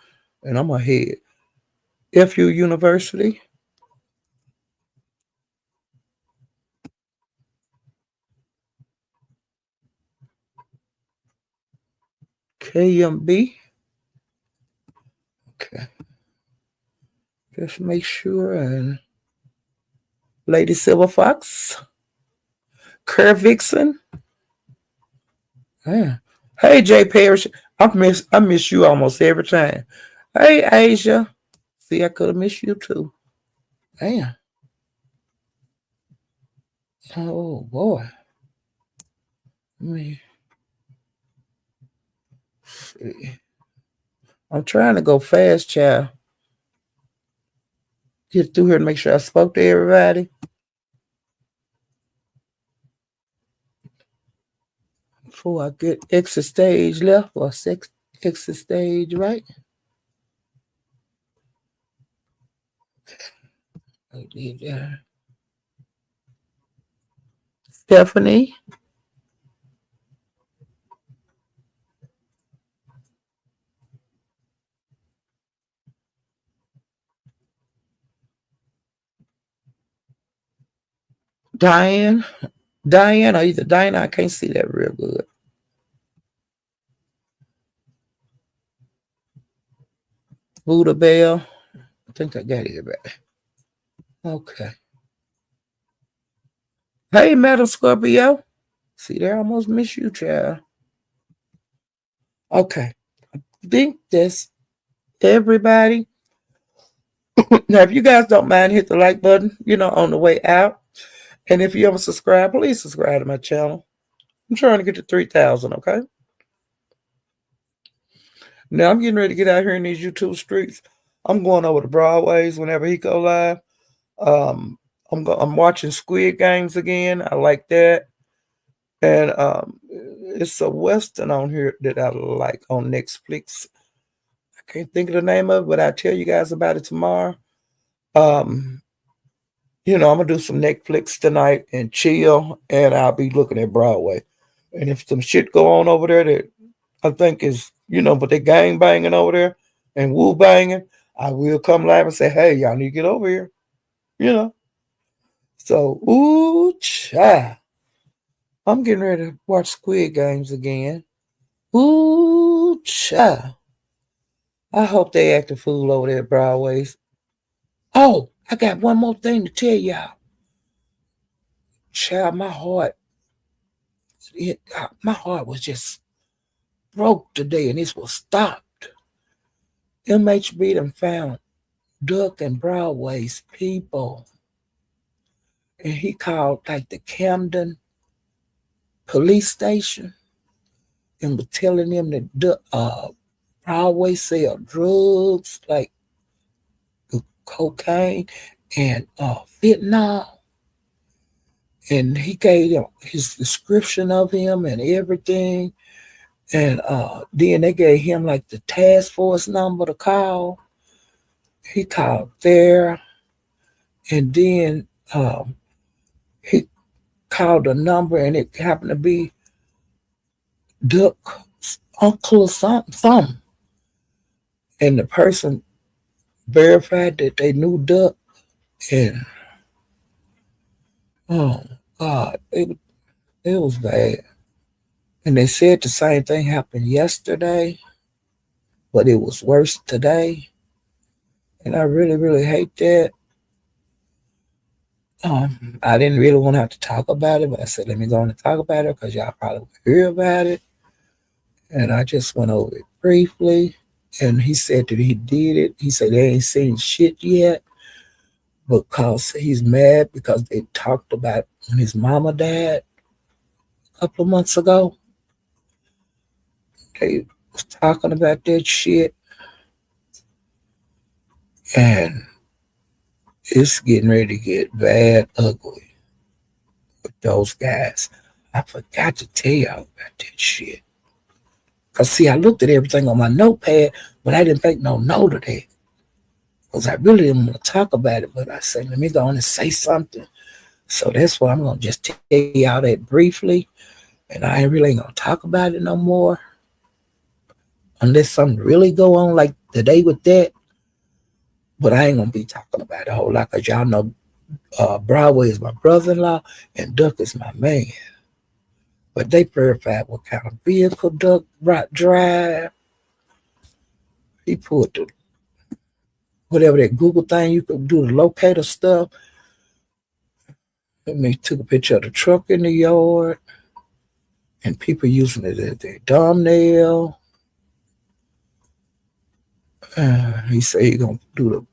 And I'm ahead. FU University. KMB. Okay. Just make sure. And Lady Silver Fox. Kerr Vixen. Yeah. Hey, Jay Parrish. I miss you almost every time. Hey, Asia. See, I could have missed you too. Damn. Oh boy. Let me see. I'm trying to go fast, child. Get through here and make sure I spoke to everybody before I get exit stage left or exit stage right. I did that. Stephanie. Diane. Diane or either Diana. I can't see that real good. Buddha Bell. I think I got everybody. Okay. Hey, Metal Scorpio. See, they almost miss you, child. Okay. Think that's everybody. Now, if you guys don't mind, hit the like button, on the way out. And if you ever subscribe, please subscribe to my channel. I'm trying to get to 3,000, okay? Now, I'm getting ready to get out here in these YouTube streets. I'm going over to Broadways whenever he go live. Um, I'm watching Squid Games again. I like that. And it's a Western on here that I like on Netflix. I can't think of the name of it, but I'll tell you guys about it tomorrow. Um, I'm gonna do some Netflix tonight and chill, and I'll be looking at Broadway. And if some shit go on over there that I think is, but they gang banging over there and woo banging, I will come live and say, hey, y'all need to get over here. You know. So, ooh, cha. I'm getting ready to watch Squid Games again. Ooh, cha. I hope they act a fool over there at Broadway's. Oh, I got one more thing to tell y'all. Child, my heart was just broke today and this was stopped. MHB done found Duck and Broadway's people, and he called like the Camden police station and was telling them that Broadway sell drugs like cocaine and fentanyl. And he gave them his description of him and everything. And then they gave him like the task force number to call. He called there, and then he called a number, and it happened to be Duck's uncle or something. And the person verified that they knew Duck. And oh God, it was bad. And they said the same thing happened yesterday, but it was worse today. And I really, really hate that. I didn't really want to have to talk about it, but I said, let me go on and talk about it because y'all probably will hear about it. And I just went over it briefly. And he said that he did it. He said they ain't seen shit yet because he's mad because they talked about when his mama died a couple of months ago. They was talking about that shit, and it's getting ready to get bad ugly with those guys. I forgot to tell y'all about that shit. Cause see, I looked at everything on my notepad, but I didn't make no note of that. Cause I really didn't want to talk about it, but I said, let me go on and say something. So that's why I'm gonna just tell y'all that briefly, and I really ain't gonna talk about it no more unless something really go on like today with that. But I ain't gonna be talking about it a whole lot, cause y'all know Broadway is my brother-in-law and Duck is my man. But they verified what kind of vehicle Duck drive. He pulled the whatever that Google thing you could do to locator stuff. And they took a picture of the truck in the yard and people using it as their thumbnail. He said he gonna do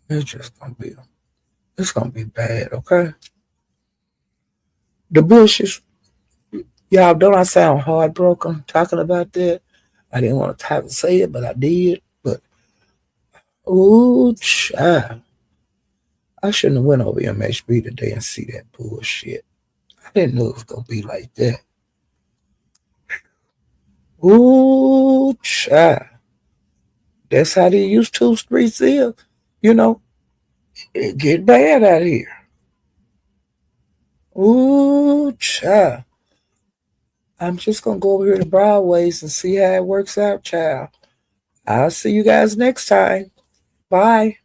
it's just gonna be it's gonna be bad, okay? The bushes, y'all don't I sound heartbroken talking about that? I didn't want to have to say it, but I did. But ooh, child, I shouldn't have went over MHB today and see that bullshit. I didn't know it was gonna be like that. Ooh, child. That's how they used to streets is. You know, it get bad out here. Ooh, child. I'm just gonna go over here to Broadways and see how it works out, child. I'll see you guys next time. Bye.